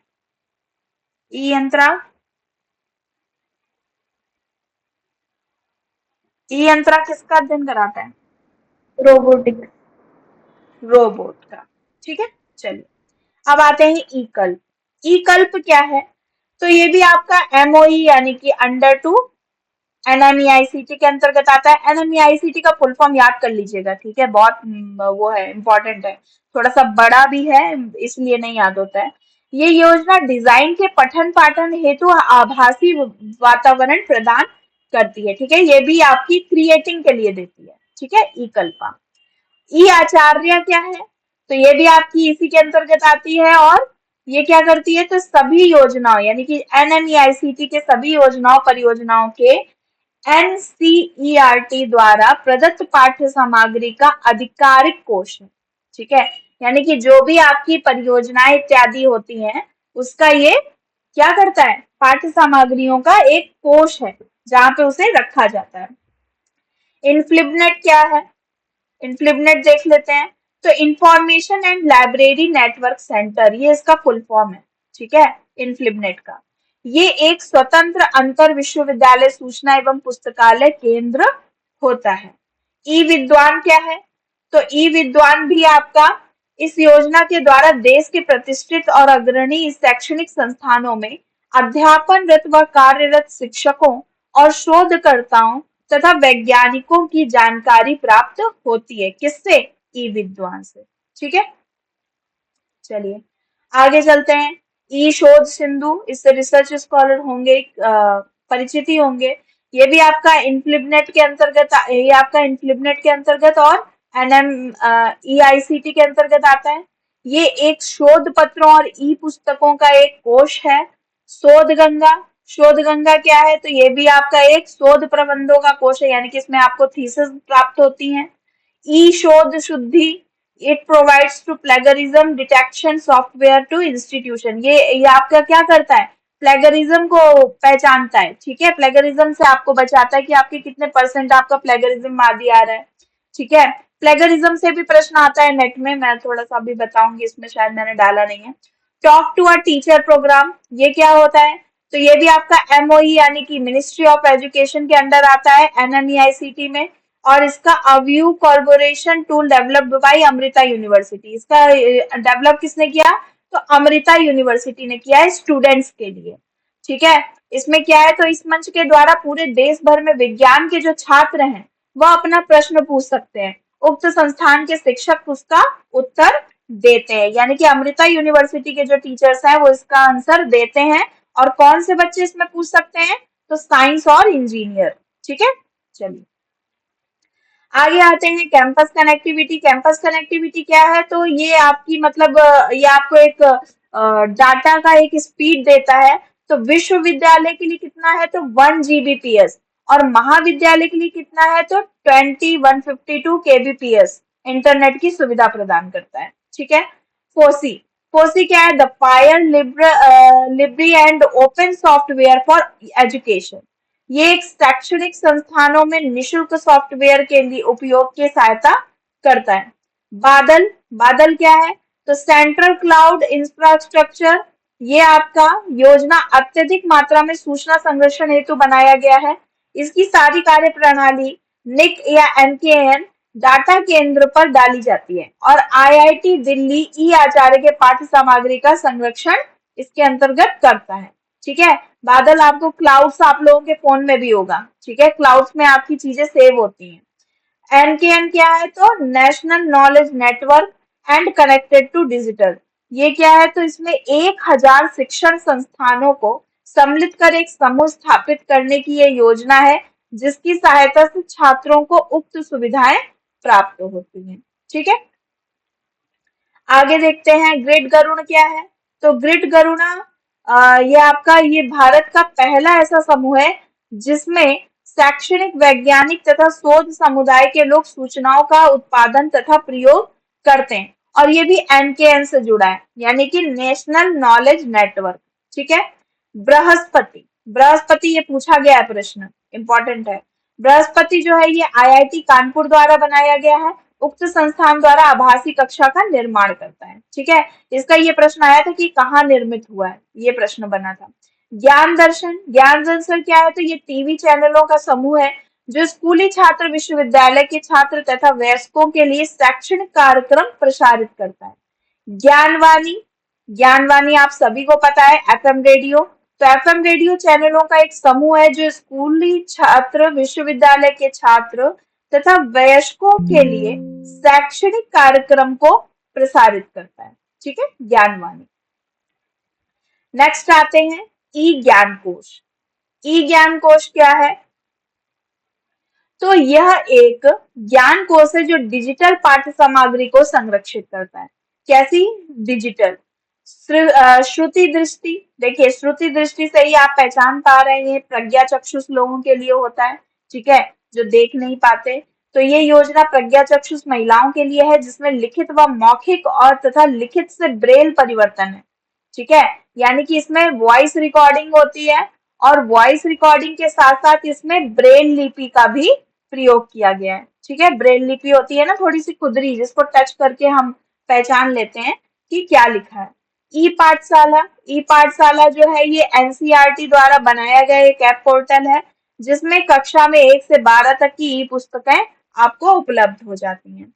ई यंत्र, ई यंत्र किसका अध्ययन कराता है? रोबोटिक्स। रोबोट का। ठीक है, चलिए अब आते हैं ई कल्प। ई कल्प क्या है? तो ये भी आपका एमओई यानी कि अंडर टू एनएमईआईसीटी के अंतर्गत आता है। एनएमईआईसीटी का फुल फॉर्म याद कर लीजिएगा, ठीक है, बहुत वो है, इंपॉर्टेंट है, थोड़ा सा बड़ा भी है इसलिए नहीं याद होता है। ये योजना डिजाइन के पठन पाठन हेतु आभासी वातावरण प्रदान करती है। ठीक है, ये भी आपकी क्रिएटिंग के लिए देती है। ठीक है, ई कल्पा। ई आचार्य क्या है? तो ये भी आपकी इसी के अंतर्गत आती है और ये क्या करती है? तो सभी योजनाओं यानी कि एनएमईआईसीटी के सभी योजनाओं परियोजनाओं के एनसीईआरटी द्वारा प्रदत्त पाठ्य सामग्री का आधिकारिक कोष है। ठीक है, यानी कि जो भी आपकी परियोजनाएं इत्यादि होती हैं उसका ये क्या करता है? पाठ्य सामग्रियों का एक कोष है जहां पे उसे रखा जाता है। इनफ्लिबनेट क्या है? इनफ्लिबनेट देख लेते हैं। तो information and library network centre, ये इसका फुल फॉर्म है। ठीक है, इनफ्लिबनेट का ये एक स्वतंत्र अंतर विश्वविद्यालय सूचना एवं पुस्तकालय केंद्र होता है। ई विद्वान क्या है? तो ई विद्वान भी आपका इस योजना के द्वारा देश के प्रतिष्ठित और अग्रणी शैक्षणिक संस्थानों में अध्यापनरत व कार्यरत शिक्षकों और शोधकर्ताओं तथा वैज्ञानिकों की जानकारी प्राप्त होती है। किससे? ई विद्वान से। ठीक है, चलिए आगे चलते हैं। ई शोध सिंधु, इससे रिसर्च स्कॉलर होंगे, परिचित ही होंगे। ये भी आपका इनफ्लिबनेट के अंतर्गत, ये आपका इनफ्लिबनेट के अंतर्गत और एनएमईआईसीटी के अंतर्गत आता है। ये एक शोध पत्रों और ई पुस्तकों का एक कोष है। शोध गंगा, शोध गंगा क्या है? तो ये भी आपका एक शोध प्रबंधों का कोष है, यानी कि इसमें आपको थीसिस प्राप्त होती हैं। E Shodh Shuddhi, it provides to plagiarism detection software to institution. ये आपका क्या करता है? प्लेगरिज्म को पहचानता है। ठीक है, प्लेगरिज्म से आपको बचाता है कि आपके कितने % आपका प्लेगरिज्म आदि आ रहा है। ठीक है, प्लेगरिज्म से भी प्रश्न आता है नेट में, मैं थोड़ा सा अभी बताऊंगी, इसमें शायद मैंने डाला नहीं है। Talk to a teacher programme, ये क्या होता है? तो ये भी आपका एमओई यानी कि मिनिस्ट्री ऑफ एजुकेशन के अंडर आता है एनएमईआईसीटी में, और इसका अव्यू corporation tool developed by Amrita university. इसका डेवलप किसने किया? तो अमृता यूनिवर्सिटी ने किया है स्टूडेंट्स के लिए। ठीक है, इसमें क्या है? तो इस मंच के द्वारा पूरे देश भर में विज्ञान के जो छात्र हैं वह अपना प्रश्न पूछ सकते हैं, उक्त संस्थान के शिक्षक उसका उत्तर देते हैं, यानी कि अमृता यूनिवर्सिटी के जो टीचर्स हैं वो इसका आंसर देते हैं। और कौन से बच्चे इसमें पूछ सकते हैं? तो साइंस और इंजीनियर। ठीक है, चलिए आगे आते हैं। Campus connectivity. कैंपस कनेक्टिविटी क्या है? तो ये आपकी मतलब ये आपको एक डाटा का एक स्पीड देता है। तो विश्वविद्यालय के लिए कितना है? तो 1 Gbps, और महाविद्यालय के लिए कितना है? तो 2152 kbps इंटरनेट की सुविधा प्रदान करता है। ठीक है, फोसी, फोसी क्या है? The fire Libre and open software for education. ये एक शैक्षणिक संस्थानों में निशुल्क सॉफ्टवेयर के लिए उपयोग की सहायता करता है। बादल, बादल क्या है? तो सेंट्रल क्लाउड इंफ्रास्ट्रक्चर, ये आपका योजना अत्यधिक मात्रा में सूचना संरक्षण हेतु बनाया गया है। इसकी सारी कार्य प्रणाली निक या एनकेएन डाटा केंद्र पर डाली जाती है, और आईआईटी दिल्ली ई आचार्य के पाठ्य सामग्री का संरक्षण इसके अंतर्गत करता है। ठीक है, बादल आपको क्लाउड्स आप लोगों के फोन में भी होगा। ठीक है, क्लाउड्स में आपकी चीजें सेव होती हैं। एनकेएन क्या है? तो national knowledge network and connected to digital. ये क्या है? तो इसमें 1000 शिक्षण संस्थानों को सम्मिलित कर एक समूह स्थापित करने की ये योजना है, जिसकी सहायता से छात्रों को उक्त सुविधाएं प्राप्त होती हैं। ठीक है, आगे देखते हैं। ग्रिड गरुड़ क्या है? तो ग्रिड गरुड़ा ये आपका ये भारत का पहला ऐसा समूह है जिसमें शैक्षणिक, वैज्ञानिक तथा शोध समुदाय के लोग सूचनाओं का उत्पादन तथा प्रयोग करते हैं, और ये भी एनकेएन से जुड़ा है, यानी कि नेशनल नॉलेज नेटवर्क। ठीक है, बृहस्पति, बृहस्पति ये पूछा गया है प्रश्न, इंपॉर्टेंट है। बृहस्पति जो है ये आईआईटी कानपुर द्वारा बनाया गया है। उक्त संस्थान द्वारा आभासी कक्षा का निर्माण करता है। ठीक है, इसका ये प्रश्न आया था कि कहाँ निर्मित हुआ है, ये प्रश्न बना था। ज्ञान दर्शन, ज्ञान दर्शन क्या है? तो ये टीवी चैनलों का समूह है जो स्कूली छात्र विश्वविद्यालय के छात्र तथा वयस्कों के लिए शैक्षणिक कार्यक्रम प्रसारित करता है। ज्ञानवाणी, ज्ञानवाणी आप सभी को पता है एफएम रेडियो। तो एफएम रेडियो चैनलों का एक समूह है जो स्कूली छात्र विश्वविद्यालय के छात्र तथा वयस्कों के लिए शैक्षणिक कार्यक्रम को प्रसारित करता है। ठीक है, ज्ञानवाणी। नेक्स्ट आते हैं ई ज्ञान कोश। ई ज्ञान कोश क्या है? तो यह एक ज्ञान कोश है जो डिजिटल पाठ्य सामग्री को संरक्षित करता है। कैसी? डिजिटल। श्रुति दृष्टि, देखिए श्रुति दृष्टि से ही आप पहचान पा रहे हैं, प्रज्ञा चक्षुष लोगों के लिए होता है, ठीक है, जो देख नहीं पाते। तो ये योजना प्रज्ञा चक्षुष महिलाओं के लिए है जिसमें लिखित व मौखिक और तथा लिखित से ब्रेल परिवर्तन है। ठीक है, यानी कि इसमें वॉइस रिकॉर्डिंग होती है और वॉइस रिकॉर्डिंग के साथ साथ इसमें ब्रेल लिपि का भी प्रयोग किया गया है। ठीक है, ब्रेल लिपि होती है ना थोड़ी सी खुदरी, जिसको टच करके हम पहचान लेते हैं कि क्या लिखा है। ई पाठशाला, ई पाठशाला जो है ये एनसीईआरटी द्वारा बनाया गया एक ऐप पोर्टल है जिसमें कक्षा में 1 से 12 तक की ई पुस्तकें आपको उपलब्ध हो जाती हैं।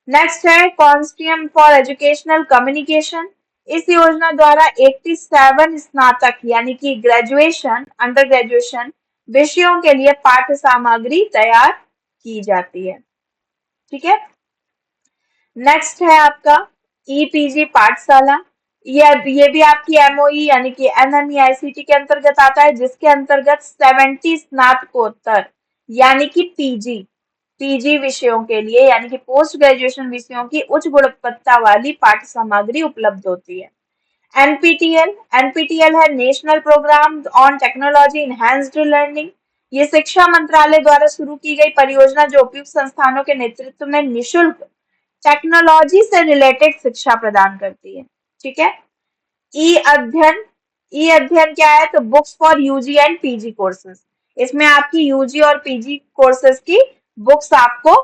नेक्स्ट है कॉन्सोर्टियम फॉर एजुकेशनल कम्युनिकेशन। इस योजना द्वारा 87 स्नातक यानी कि ग्रेजुएशन, अंडर ग्रेजुएशन विषयों के लिए पाठ्य सामग्री तैयार की जाती है। ठीक है, नेक्स्ट है आपका ईपीजी पाठशाला। ये भी आपकी एमओई यानी कि एनएमईआईसीटी के अंतर्गत आता है, जिसके अंतर्गत 70 स्नातकोत्तर यानी कि पीजी विषयों के लिए यानी कि पोस्ट ग्रेजुएशन विषयों की उच्च गुणवत्ता वाली पाठ्य सामग्री उपलब्ध होती है। एनपीटीएल है national programme on technology enhanced learning. ये शिक्षा मंत्रालय द्वारा शुरू की गई परियोजना जो उपयुक्त संस्थानों के नेतृत्व में निशुल्क टेक्नोलॉजी से रिलेटेड शिक्षा प्रदान करती है। ठीक है, ई अध्ययन क्या है? तो books for UG and PG courses. इसमें आपकी यूजी और पीजी कोर्सेज की बुक्स आपको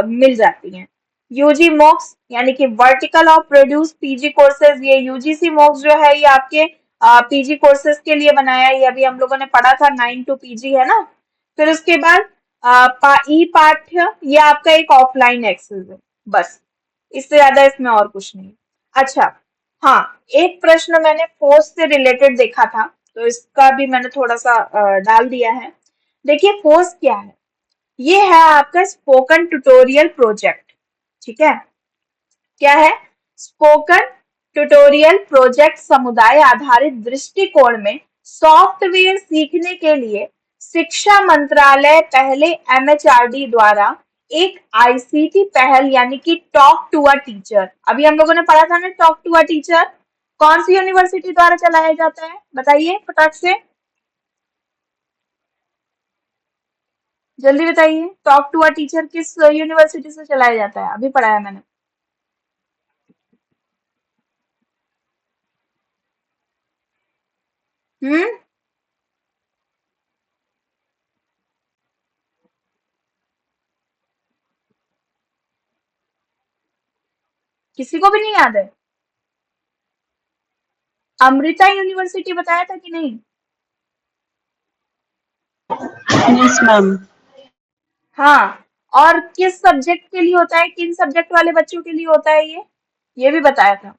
मिल जाती हैं। यूजी मॉक्स यानी कि vertical of produce PG courses, ये यूजीसी मॉक्स जो है ये आपके पीजी कोर्सेज के लिए बनाया है। ये अभी हम लोगों ने पढ़ा था 9 to पीजी है ना। फिर उसके बाद ई पाठ्य, ये आपका एक ऑफलाइन एक्सेस है, बस इससे ज्यादा इसमें और कुछ नहीं। अच्छा हाँ, एक प्रश्न मैंने फोर्स से रिलेटेड देखा था तो इसका भी मैंने थोड़ा सा डाल दिया है। देखिए फोर्स क्या है? ये है आपका स्पोकन ट्यूटोरियल प्रोजेक्ट। ठीक है, क्या है? स्पोकन ट्यूटोरियल प्रोजेक्ट समुदाय आधारित दृष्टिकोण में सॉफ्टवेयर सीखने के लिए शिक्षा मंत्रालय पहले एमएचआरडी द्वारा एक आईसीटी पहल यानी कि टॉक टू अ टीचर, अभी हम लोगों ने पढ़ा था ना टॉक टू अ टीचर, कौन सी यूनिवर्सिटी द्वारा चलाया जाता है? बताइए फटाक से, जल्दी बताइए। टॉक टू अ टीचर किस यूनिवर्सिटी से चलाया जाता है? अभी पढ़ा है मैंने। हम्म, किसी को भी नहीं याद है? अमृता यूनिवर्सिटी बताया था कि नहीं? Yes ma'am. हाँ, और किस सब्जेक्ट के लिए होता है, किन सब्जेक्ट वाले बच्चों के लिए होता है ये भी बताया था।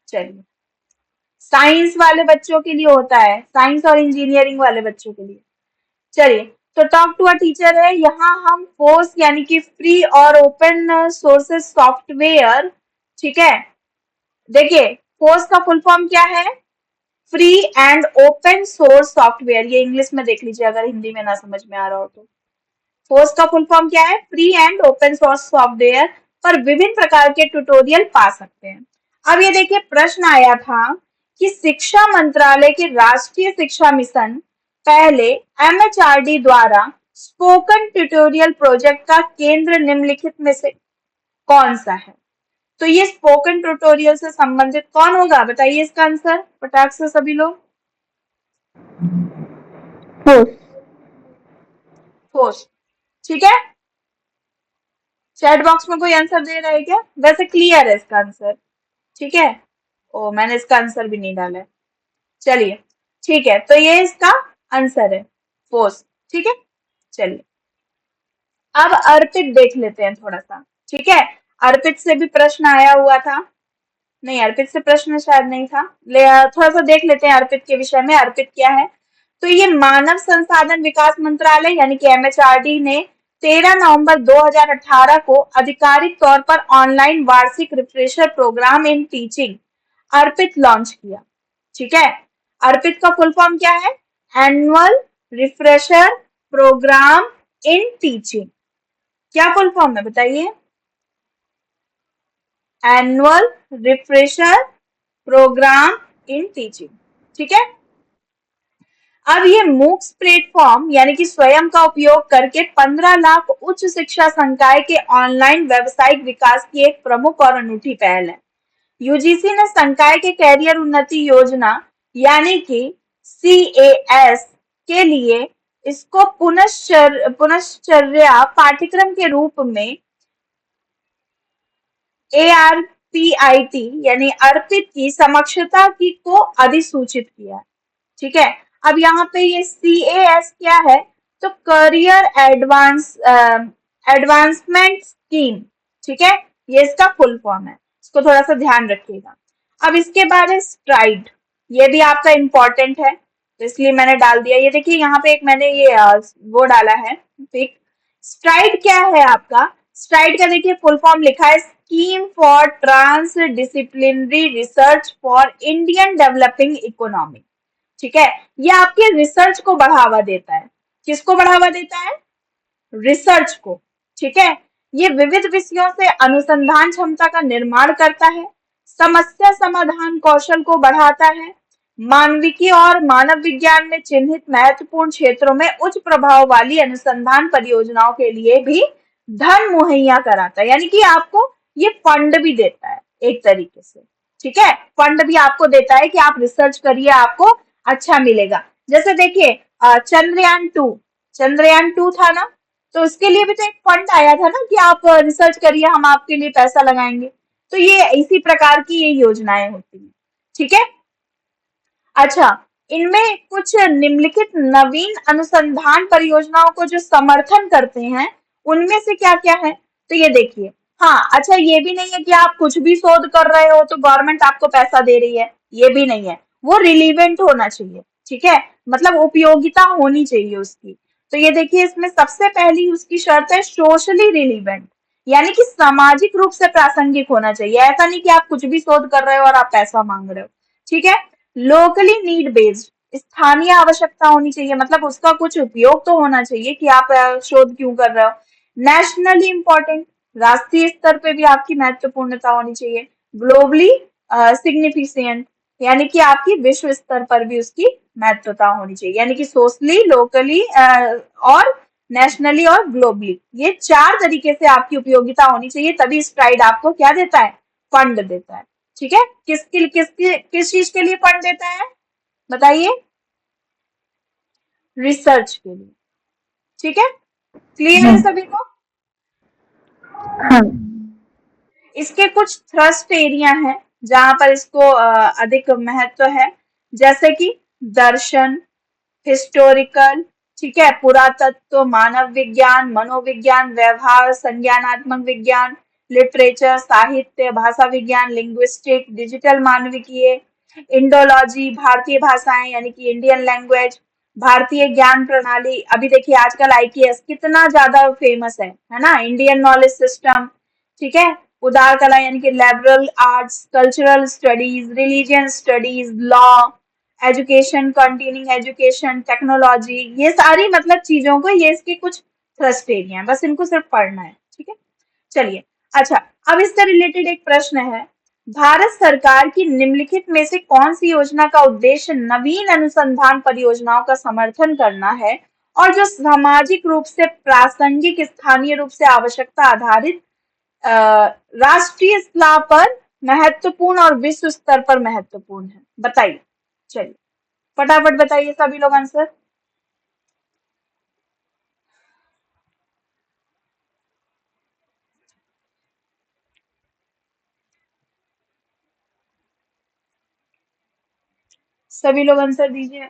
चलिए, साइंस वाले बच्चों के लिए होता है, साइंस और इंजीनियरिंग वाले बच्चों के लिए। चलिए, तो टॉक टू अ टीचर है, यहाँ हम फोर्स यानी कि फ्री और ओपन सोर्सेस सॉफ्टवेयर, ठीक है, देखिए फोर्स का फुल फॉर्म क्या है? Free and open source software. ये इंग्लिश में देख लीजिए अगर हिंदी में ना समझ में आ रहा हो तो। फोर्स का फुल फॉर्म क्या है? Free and open source software पर विभिन्न प्रकार के ट्यूटोरियल पा सकते हैं। अब ये देखिए प्रश्न आया था कि शिक्षा मंत्रालय के राष्ट्रीय शिक्षा मिशन पहले एमएचआरडी द्वारा स्पोकन ट्यूटोरियल प्रोजेक्ट का केंद्र निम्नलिखित में से कौन सा है? तो ये स्पोकन ट्यूटोरियल से संबंधित कौन होगा? बताइए इसका आंसर फटाक से सभी लोग। फोर्स, ठीक है। चैट बॉक्स में कोई आंसर दे रहा है क्या? वैसे क्लियर है इसका आंसर, ठीक है, ओ, मैंने इसका आंसर भी नहीं डाला है। चलिए, ठीक है, तो ये इसका आंसर है, फोर्स। ठीक है, चलिए अब अर्पित देख लेते हैं थोड़ा सा। ठीक है, अर्पित से भी प्रश्न आया हुआ था। नहीं, अर्पित से प्रश्न शायद नहीं था। थोड़ा सा देख लेते हैं अर्पित के विषय में। अर्पित क्या है? तो ये मानव संसाधन विकास मंत्रालय यानी कि एमएचआरडी ने 13 नवंबर 2018 को आधिकारिक तौर पर ऑनलाइन वार्षिक refresher programme in teaching ARPIT launch किया। ठीक है, अर्पित का फुल फॉर्म क्या है? Annual refresher programme in teaching. क्या फुल फॉर्म है बताइए? Annual refresher programme in teaching. ठीक है, अब ये मूक्स प्लेटफॉर्म यानी कि स्वयं का उपयोग करके 15 लाख उच्च शिक्षा संकाय के ऑनलाइन व्यावसायिक विकास की एक प्रमुख और अनूठी पहल है। यूजीसी ने संकाय के कैरियर उन्नति योजना यानी कि CAS के लिए इसको पुनश्चर्या पाठ्यक्रम के रूप में ARPIT यानी अर्पित की समक्षता की को अधिसूचित किया। ठीक है, अब यहाँ पे ये CAS क्या है? तो करियर एडवांसमेंट स्कीम। ठीक है, ये इसका फुल फॉर्म है, इसको थोड़ा सा ध्यान रखिएगा। अब इसके बाद है स्ट्राइड, ये भी आपका इम्पोर्टेंट है तो इसलिए मैंने डाल दिया। ये देखिए यहाँ पे एक मैंने ये वो डाला है पिक। स्ट्राइड क्या है आपका? स्ट्राइड का देखिए फुल फॉर्म लिखा है scheme for trans disciplinary research for Indian developing economy. ठीक है, ये आपके रिसर्च को बढ़ावा देता है। किसको बढ़ावा देता है? रिसर्च को। ठीक है, ये विविध विषयों से अनुसंधान क्षमता का निर्माण करता है, समस्या समाधान कौशल को बढ़ाता है, मानविकी और मानव विज्ञान में चिन्हित महत्वपूर्ण क्षेत्रों में उच्च प्रभाव वाली अनुसंधान परियोजनाओं के लिए भी धन मुहैया कराता है, यानी कि आपको ये फंड भी देता है एक तरीके से। ठीक है, फंड भी आपको देता है कि आप रिसर्च करिए, आपको अच्छा मिलेगा। जैसे देखिए चंद्रयान 2 था ना, तो उसके लिए भी तो एक फंड आया था ना कि आप रिसर्च करिए, हम आपके लिए पैसा लगाएंगे। तो ये इसी प्रकार की ये योजनाएं होती हैं। ठीक है, अच्छा, इनमें कुछ निम्नलिखित नवीन अनुसंधान परियोजनाओं को जो समर्थन करते हैं उनमें से क्या क्या है? तो ये देखिए, हाँ अच्छा, ये भी नहीं है कि आप कुछ भी शोध कर रहे हो तो गवर्नमेंट आपको पैसा दे रही है, ये भी नहीं है। वो रिलीवेंट होना चाहिए। ठीक है, मतलब उपयोगिता होनी चाहिए उसकी। तो ये देखिए, इसमें सबसे पहली उसकी शर्त है सोशली रिलीवेंट, यानी कि सामाजिक रूप से प्रासंगिक होना चाहिए। ऐसा नहीं कि आप कुछ भी शोध कर रहे हो और आप पैसा मांग रहे हो। ठीक है, लोकली नीड बेस्ड, स्थानीय आवश्यकता होनी चाहिए, मतलब उसका कुछ उपयोग तो होना चाहिए कि आप शोध क्यों कर रहे हो। नेशनली इंपॉर्टेंट, राष्ट्रीय स्तर पे भी आपकी महत्वपूर्णता होनी चाहिए। ग्लोबली सिग्निफिकेंट, यानी कि आपकी विश्व स्तर पर भी उसकी महत्वता होनी चाहिए, यानी कि सोशली, लोकली और नेशनली और ग्लोबली, ये 4 तरीके से आपकी उपयोगिता होनी चाहिए, तभी स्ट्राइड आपको क्या देता है? फंड देता है। ठीक है, किस चीज के लिए फंड देता है बताइए? रिसर्च के लिए। ठीक है, क्लियर है सभी को? हाँ। इसके कुछ थ्रस्ट एरिया हैं जहां पर इसको अधिक महत्व है, जैसे कि दर्शन, हिस्टोरिकल, ठीक है, पुरातत्व, मानव विज्ञान, मनोविज्ञान, व्यवहार, संज्ञानात्मक विज्ञान, लिटरेचर, साहित्य, भाषा विज्ञान, लिंग्विस्टिक, डिजिटल मानविकीय, इंडोलॉजी, भारतीय भाषाएं यानी कि इंडियन लैंग्वेज, भारतीय ज्ञान प्रणाली। अभी देखिए आजकल IKS कितना ज्यादा फेमस है ना, इंडियन नॉलेज सिस्टम। ठीक है, उदार कला यानी कि liberal arts, cultural studies, religion studies, law, education, continuing education, technology, ये सारी मतलब चीजों को, ये इसके कुछ थ्रस्ट एरिया है, बस इनको सिर्फ पढ़ना है। ठीक है, चलिए, अच्छा, अब इससे रिलेटेड एक प्रश्न है, भारत सरकार की निम्नलिखित में से कौन सी योजना का उद्देश्य नवीन अनुसंधान परियोजनाओं का समर्थन करना है और जो सामाजिक रूप से प्रासंगिक, स्थानीय रूप से आवश्यकता आधारित, अ, राष्ट्रीय स्तर पर महत्वपूर्ण और विश्व स्तर पर महत्वपूर्ण है? बताइए, चलिए फटाफट बताइए सभी लोग आंसर। सभी लोग आंसर दीजिए।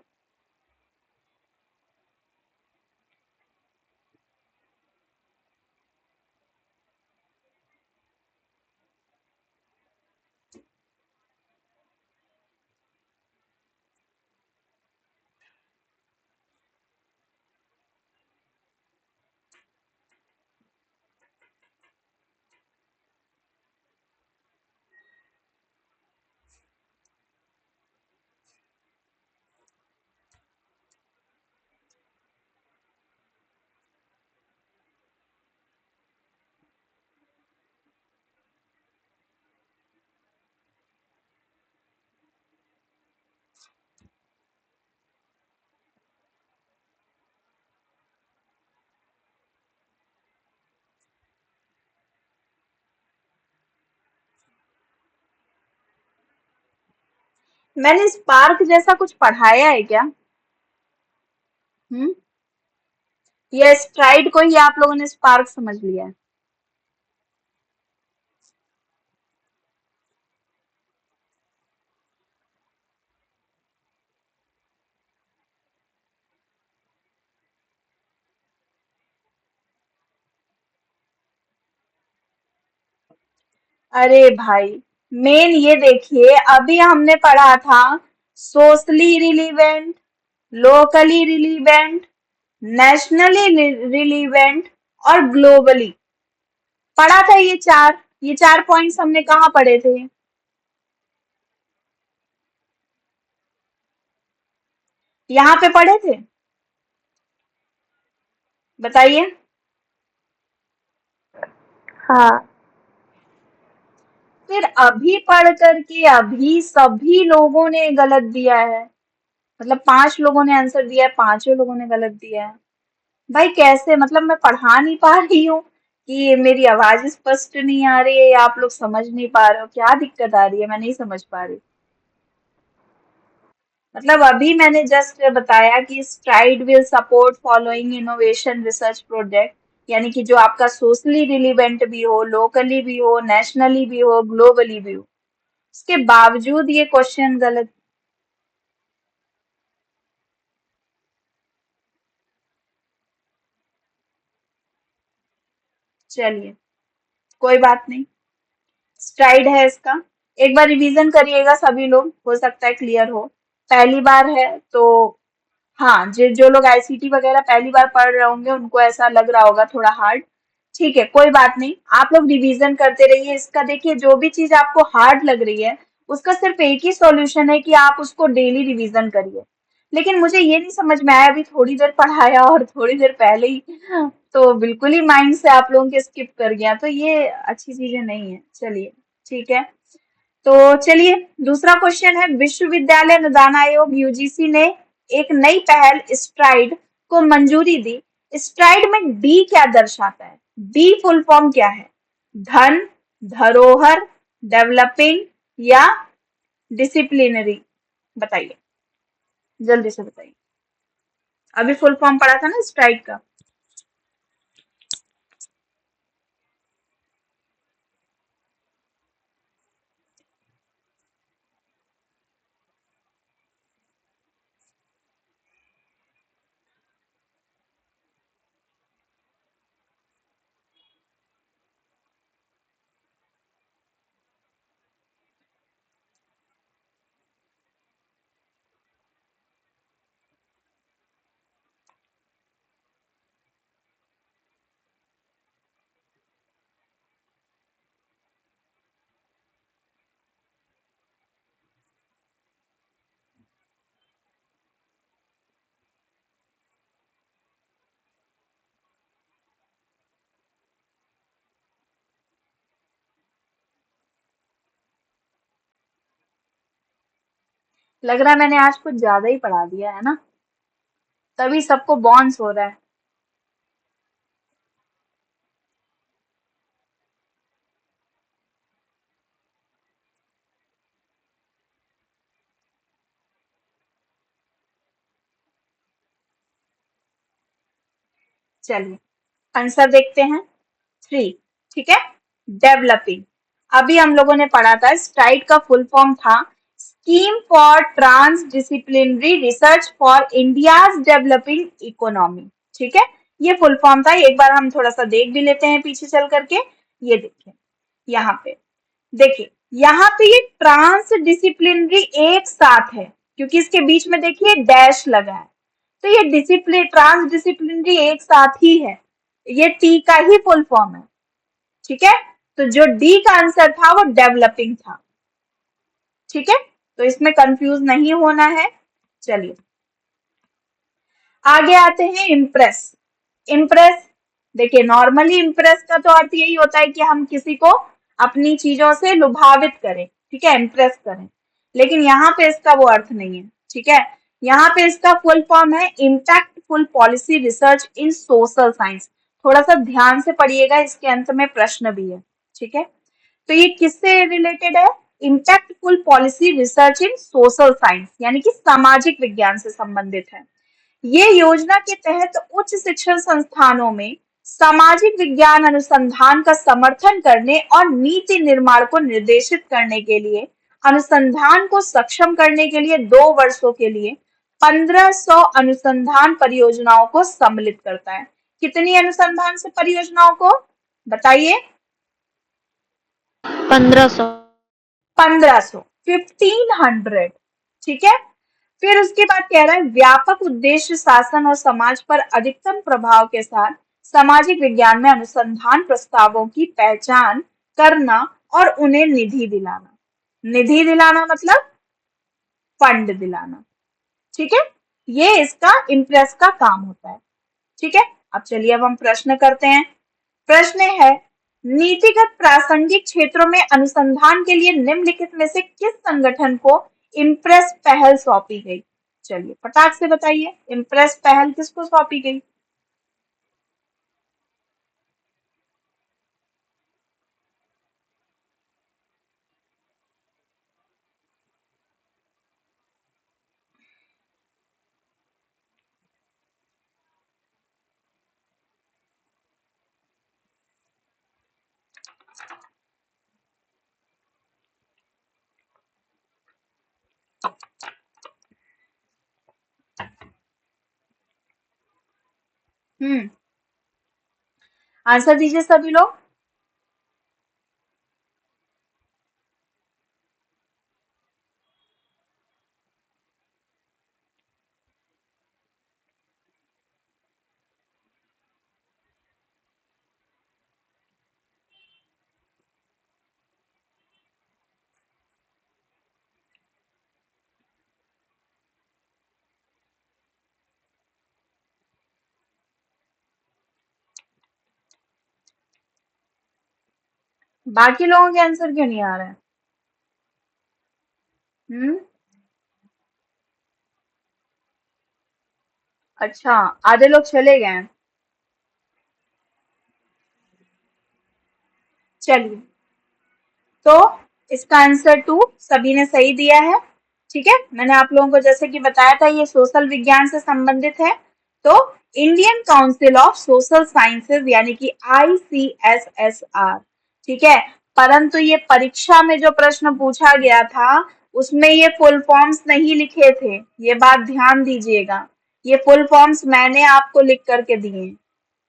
मैंने स्पार्क जैसा कुछ पढ़ाया है क्या? हम्म या स्ट्राइड को ही आप लोगों ने स्पार्क समझ लिया है? अरे भाई, मेन ये देखिए, अभी हमने पढ़ा था socially relevant, locally relevant, nationally relevant और ग्लोबली। पढ़ा था ये चार पॉइंट्स हमने कहाँ पढ़े थे? यहाँ पे पढ़े थे, बताइए। हाँ। फिर अभी पढ़ करके अभी सभी लोगों ने गलत दिया है, मतलब 5 लोगों ने आंसर दिया है, 5 लोगों ने गलत दिया है। भाई कैसे, मतलब मैं पढ़ा नहीं पा रही हूँ कि मेरी आवाज स्पष्ट नहीं आ रही है या आप लोग समझ नहीं पा रहे हो, क्या दिक्कत आ रही है, मैं नहीं समझ पा रही। मतलब अभी मैंने जस्ट बताया कि STRIDE will support following innovation research project, यानी कि जो आपका सोशली रिलीवेंट भी हो, लोकली भी हो, नेशनली भी हो, ग्लोबली भी हो, उसके बावजूद ये क्वेश्चन गलत। चलिए, कोई बात नहीं, स्ट्राइड है इसका। एक बार रिवीजन करिएगा सभी लोग, हो सकता है क्लियर हो। पहली बार है तो हाँ, जो लोग आईसीटी वगैरह पहली बार पढ़ रहे होंगे उनको ऐसा लग रहा होगा थोड़ा हार्ड। ठीक है, कोई बात नहीं, आप लोग रिवीजन करते रहिए इसका। देखिए, जो भी चीज आपको हार्ड लग रही है उसका सिर्फ एक ही सॉल्यूशन है कि आप उसको डेली रिवीजन करिए। लेकिन मुझे ये नहीं समझ में आया, अभी थोड़ी देर पढ़ाया और थोड़ी देर पहले ही तो बिल्कुल ही माइंड से आप लोगों के स्किप कर गया, तो ये अच्छी चीजें नहीं है। चलिए, ठीक है, तो चलिए दूसरा क्वेश्चन है, विश्वविद्यालय अनुदान आयोग यूजीसी ने एक नई पहल स्ट्राइड को मंजूरी दी। स्ट्राइड में डी क्या दर्शाता है? डी फुल फॉर्म क्या है? धन, धरोहर, डेवलपिंग या डिसिप्लिनरी? बताइए, जल्दी से बताइए। अभी फुल फॉर्म पढ़ा था ना स्ट्राइड का। लग रहा है मैंने आज कुछ ज्यादा ही पढ़ा दिया है ना, तभी सबको बॉन्स हो रहा है। चलिए, आंसर देखते हैं। 3, ठीक है, डेवलपिंग। अभी हम लोगों ने पढ़ा था स्ट्राइड का फुल फॉर्म था scheme for trans disciplinary research for India's developing economy. ठीक है, ये फुल फॉर्म था। एक बार हम थोड़ा सा देख भी लेते हैं पीछे चल करके। ये देखिए यहाँ पे, देखिए यहाँ पे ये ट्रांस डिसिप्लिनरी एक साथ है, क्योंकि इसके बीच में देखिए डैश लगा है, तो ये डिसिप्लिन ट्रांस डिसिप्लिनरी एक साथ ही है, ये टी का ही फुल फॉर्म है। ठीक है, तो जो डी का आंसर था वो डेवलपिंग था। ठीक है, तो इसमें कंफ्यूज नहीं होना है। चलिए आगे आते हैं इम्प्रेस। इम्प्रेस, देखिए नॉर्मली इम्प्रेस का तो अर्थ यही होता है कि हम किसी को अपनी चीजों से लुभावित करें, ठीक है, इम्प्रेस करें, लेकिन यहाँ पे इसका वो अर्थ नहीं है। ठीक है, यहाँ पे इसका फुल फॉर्म है इम्पैक्टफुल पॉलिसी रिसर्च इन सोशल साइंस। थोड़ा सा ध्यान से पढ़िएगा, इसके अंत में प्रश्न भी है। ठीक है, तो ये किससे रिलेटेड है? इम्पैक्टफुल पॉलिसी रिसर्च इन सोशल साइंस, यानी कि सामाजिक विज्ञान से संबंधित है। ये योजना के तहत उच्च शिक्षण संस्थानों में सामाजिक विज्ञान अनुसंधान का समर्थन करने और नीति निर्माण को निर्देशित करने के लिए, अनुसंधान को सक्षम करने के लिए 2 वर्षों के लिए 1500 अनुसंधान परियोजनाओं को सम्मिलित करता है। कितनी अनुसंधान से परियोजनाओं को बताइए? 1500। 1500। ठीक है, फिर उसके बाद कह रहा है व्यापक उद्देश्य शासन और समाज पर अधिकतम प्रभाव के साथ सामाजिक विज्ञान में अनुसंधान प्रस्तावों की पहचान करना और उन्हें निधि दिलाना। निधि दिलाना मतलब फंड दिलाना। ठीक है, ये इसका इम्प्रेस का काम होता है। ठीक है, अब चलिए अब हम प्रश्न करते हैं। प्रश्न है नीतिगत प्रासंगिक क्षेत्रों में अनुसंधान के लिए निम्नलिखित में से किस संगठन को इम्प्रेस पहल सौंपी गई? चलिए फटाक से बताइए, इम्प्रेस पहल किसको सौंपी गई? आंसर दीजिए सभी लोग। बाकी लोगों के आंसर क्यों नहीं आ रहे हैं? अच्छा, आधे लोग चले गए हैं। चलिए, तो इसका आंसर 2 सभी ने सही दिया है। ठीक है, मैंने आप लोगों को जैसे कि बताया था ये सोशल विज्ञान से संबंधित है, तो Indian council of social sciences यानी कि ICSSR। ठीक है, परंतु ये परीक्षा में जो प्रश्न पूछा गया था उसमें ये फुल फॉर्म्स नहीं लिखे थे, ये बात ध्यान दीजिएगा। ये फुल फॉर्म्स मैंने आपको लिख करके दिए,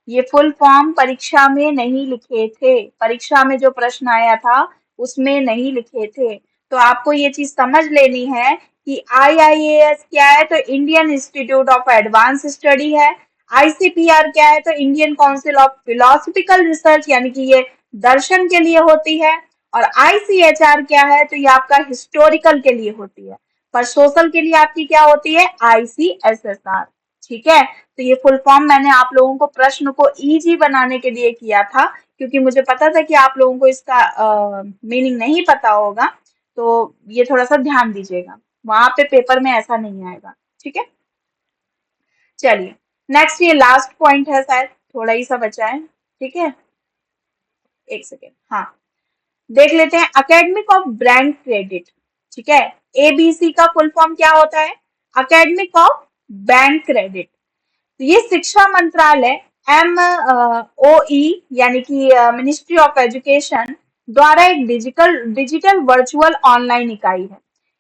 ये फुल फॉर्म परीक्षा में नहीं लिखे थे, परीक्षा में जो प्रश्न आया था उसमें नहीं लिखे थे। तो आपको ये चीज समझ लेनी है कि IIAS क्या है, तो Indian institute of advance study है। ICPR क्या है, तो Indian council of philosophical research यानी कि ये दर्शन के लिए होती है। और ICHR क्या है, तो ये आपका हिस्टोरिकल के लिए होती है। पर सोशल के लिए आपकी क्या होती है? ICSSR। ठीक है, तो ये फुल फॉर्म मैंने आप लोगों को प्रश्न को इजी बनाने के लिए किया था, क्योंकि मुझे पता था कि आप लोगों को इसका मीनिंग नहीं पता होगा, तो ये थोड़ा सा ध्यान दीजिएगा, वहां पे पेपर में ऐसा नहीं आएगा। ठीक है, चलिए नेक्स्ट, ये लास्ट पॉइंट है, शायद थोड़ा ही सा बचा है। ठीक है, एक सेकेंड, हाँ देख लेते हैं, अकेडमिक ऑफ ब्रांड क्रेडिट। ठीक है, ABC का फुल फॉर्म क्या होता है? Academic of bank credit. तो ये शिक्षा मंत्रालय MOE यानी कि मिनिस्ट्री ऑफ एजुकेशन द्वारा एक डिजिटल वर्चुअल ऑनलाइन इकाई है।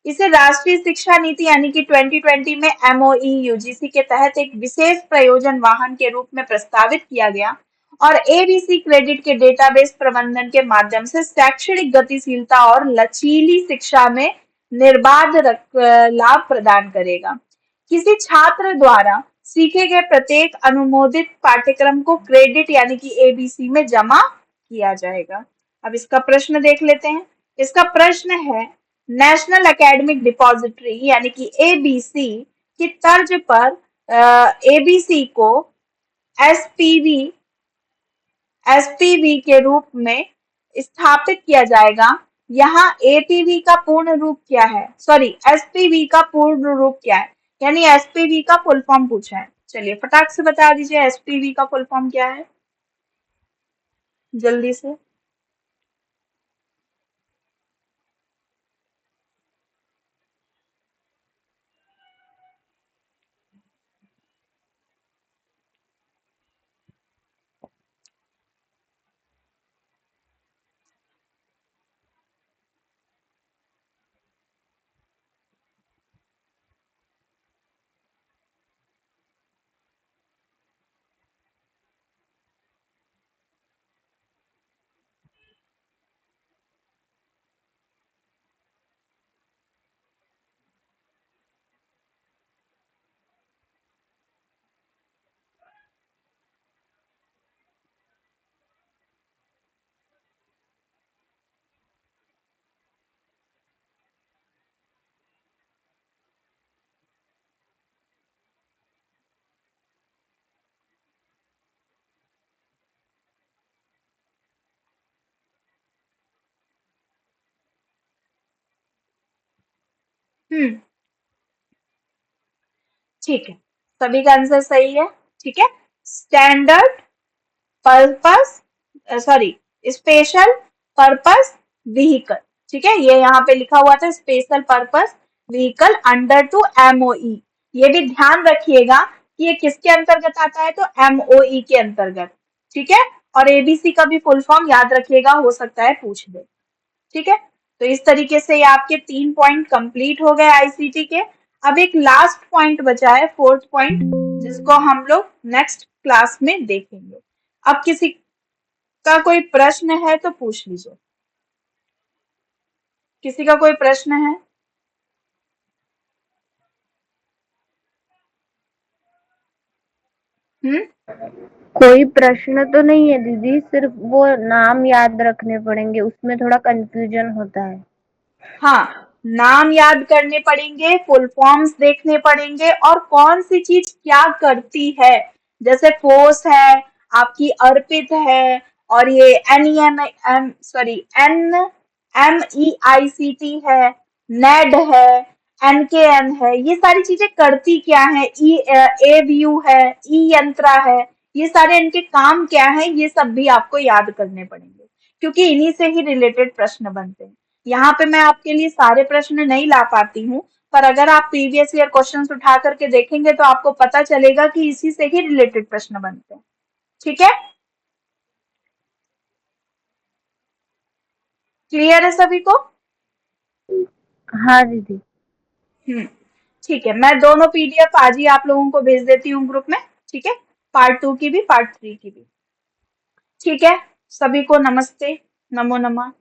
इसे राष्ट्रीय शिक्षा नीति यानी कि 2020 में MOE UGC के तहत एक विशेष प्रयोजन वाहन के रूप में प्रस्तावित किया गया और ABC क्रेडिट के डेटाबेस प्रबंधन के माध्यम से शैक्षणिक गतिशीलता और लचीली शिक्षा में निर्बाध लाभ प्रदान करेगा। किसी छात्र द्वारा सीखे गए प्रत्येक अनुमोदित पाठ्यक्रम को क्रेडिट यानी कि ABC में जमा किया जाएगा। अब इसका प्रश्न देख लेते हैं। इसका प्रश्न है, नेशनल एकेडमिक डिपॉजिटरी यानी कि ABC की तर्ज पर ABC को SPV के रूप में स्थापित किया जाएगा। यहाँ APV का पूर्ण रूप क्या है, सॉरी SPV का पूर्ण रूप क्या है, यानी SPV का फुल फॉर्म पूछा है। चलिए फटाक से बता दीजिए SPV का फुल फॉर्म क्या है, जल्दी से। ठीक है, सभी का आंसर सही है। ठीक है, standard purpose special purpose vehicle. ठीक है, ये यहाँ पे लिखा हुआ था special purpose vehicle under to MOE। ये भी ध्यान रखिएगा कि ये किसके अंतर्गत आता है, तो MOE के अंतर्गत। ठीक है, और ABC का भी फुल फॉर्म याद रखिएगा, हो सकता है पूछ दे। ठीक है, तो इस तरीके से ये आपके 3 पॉइंट कंप्लीट हो गए ICT के। अब एक लास्ट पॉइंट बचा है, 4th पॉइंट, जिसको हम लोग नेक्स्ट क्लास में देखेंगे। अब किसी का कोई प्रश्न है तो पूछ लीजिए। किसी का कोई प्रश्न है? कोई प्रश्न तो नहीं है दीदी, सिर्फ वो नाम याद रखने पड़ेंगे, उसमें थोड़ा कंफ्यूजन होता है। हाँ, नाम याद करने पड़ेंगे, फुल फॉर्म्स देखने पड़ेंगे और कौन सी चीज क्या करती है। जैसे फोर्स है, आपकी अर्पित है, और ये NMEICT है, नेड है, NKN है, ये सारी चीजें करती क्या है, AVU है, यंत्रा है, ये सारे इनके काम क्या है, ये सब भी आपको याद करने पड़ेंगे, क्योंकि इन्हीं से ही रिलेटेड प्रश्न बनते हैं। यहाँ पे मैं आपके लिए सारे प्रश्न नहीं ला पाती हूँ, पर अगर आप प्रीवियस ईयर क्वेश्चंस उठा करके देखेंगे तो आपको पता चलेगा कि इसी से ही रिलेटेड प्रश्न बनते हैं। ठीक है, क्लियर है सभी को? हाँ दीदी। ठीक है, मैं दोनों PDF आज ही आप लोगों को भेज देती हूँ ग्रुप में। ठीक है, पार्ट 2 की भी, पार्ट 3 की भी। ठीक है, सभी को नमस्ते, नमो नमः।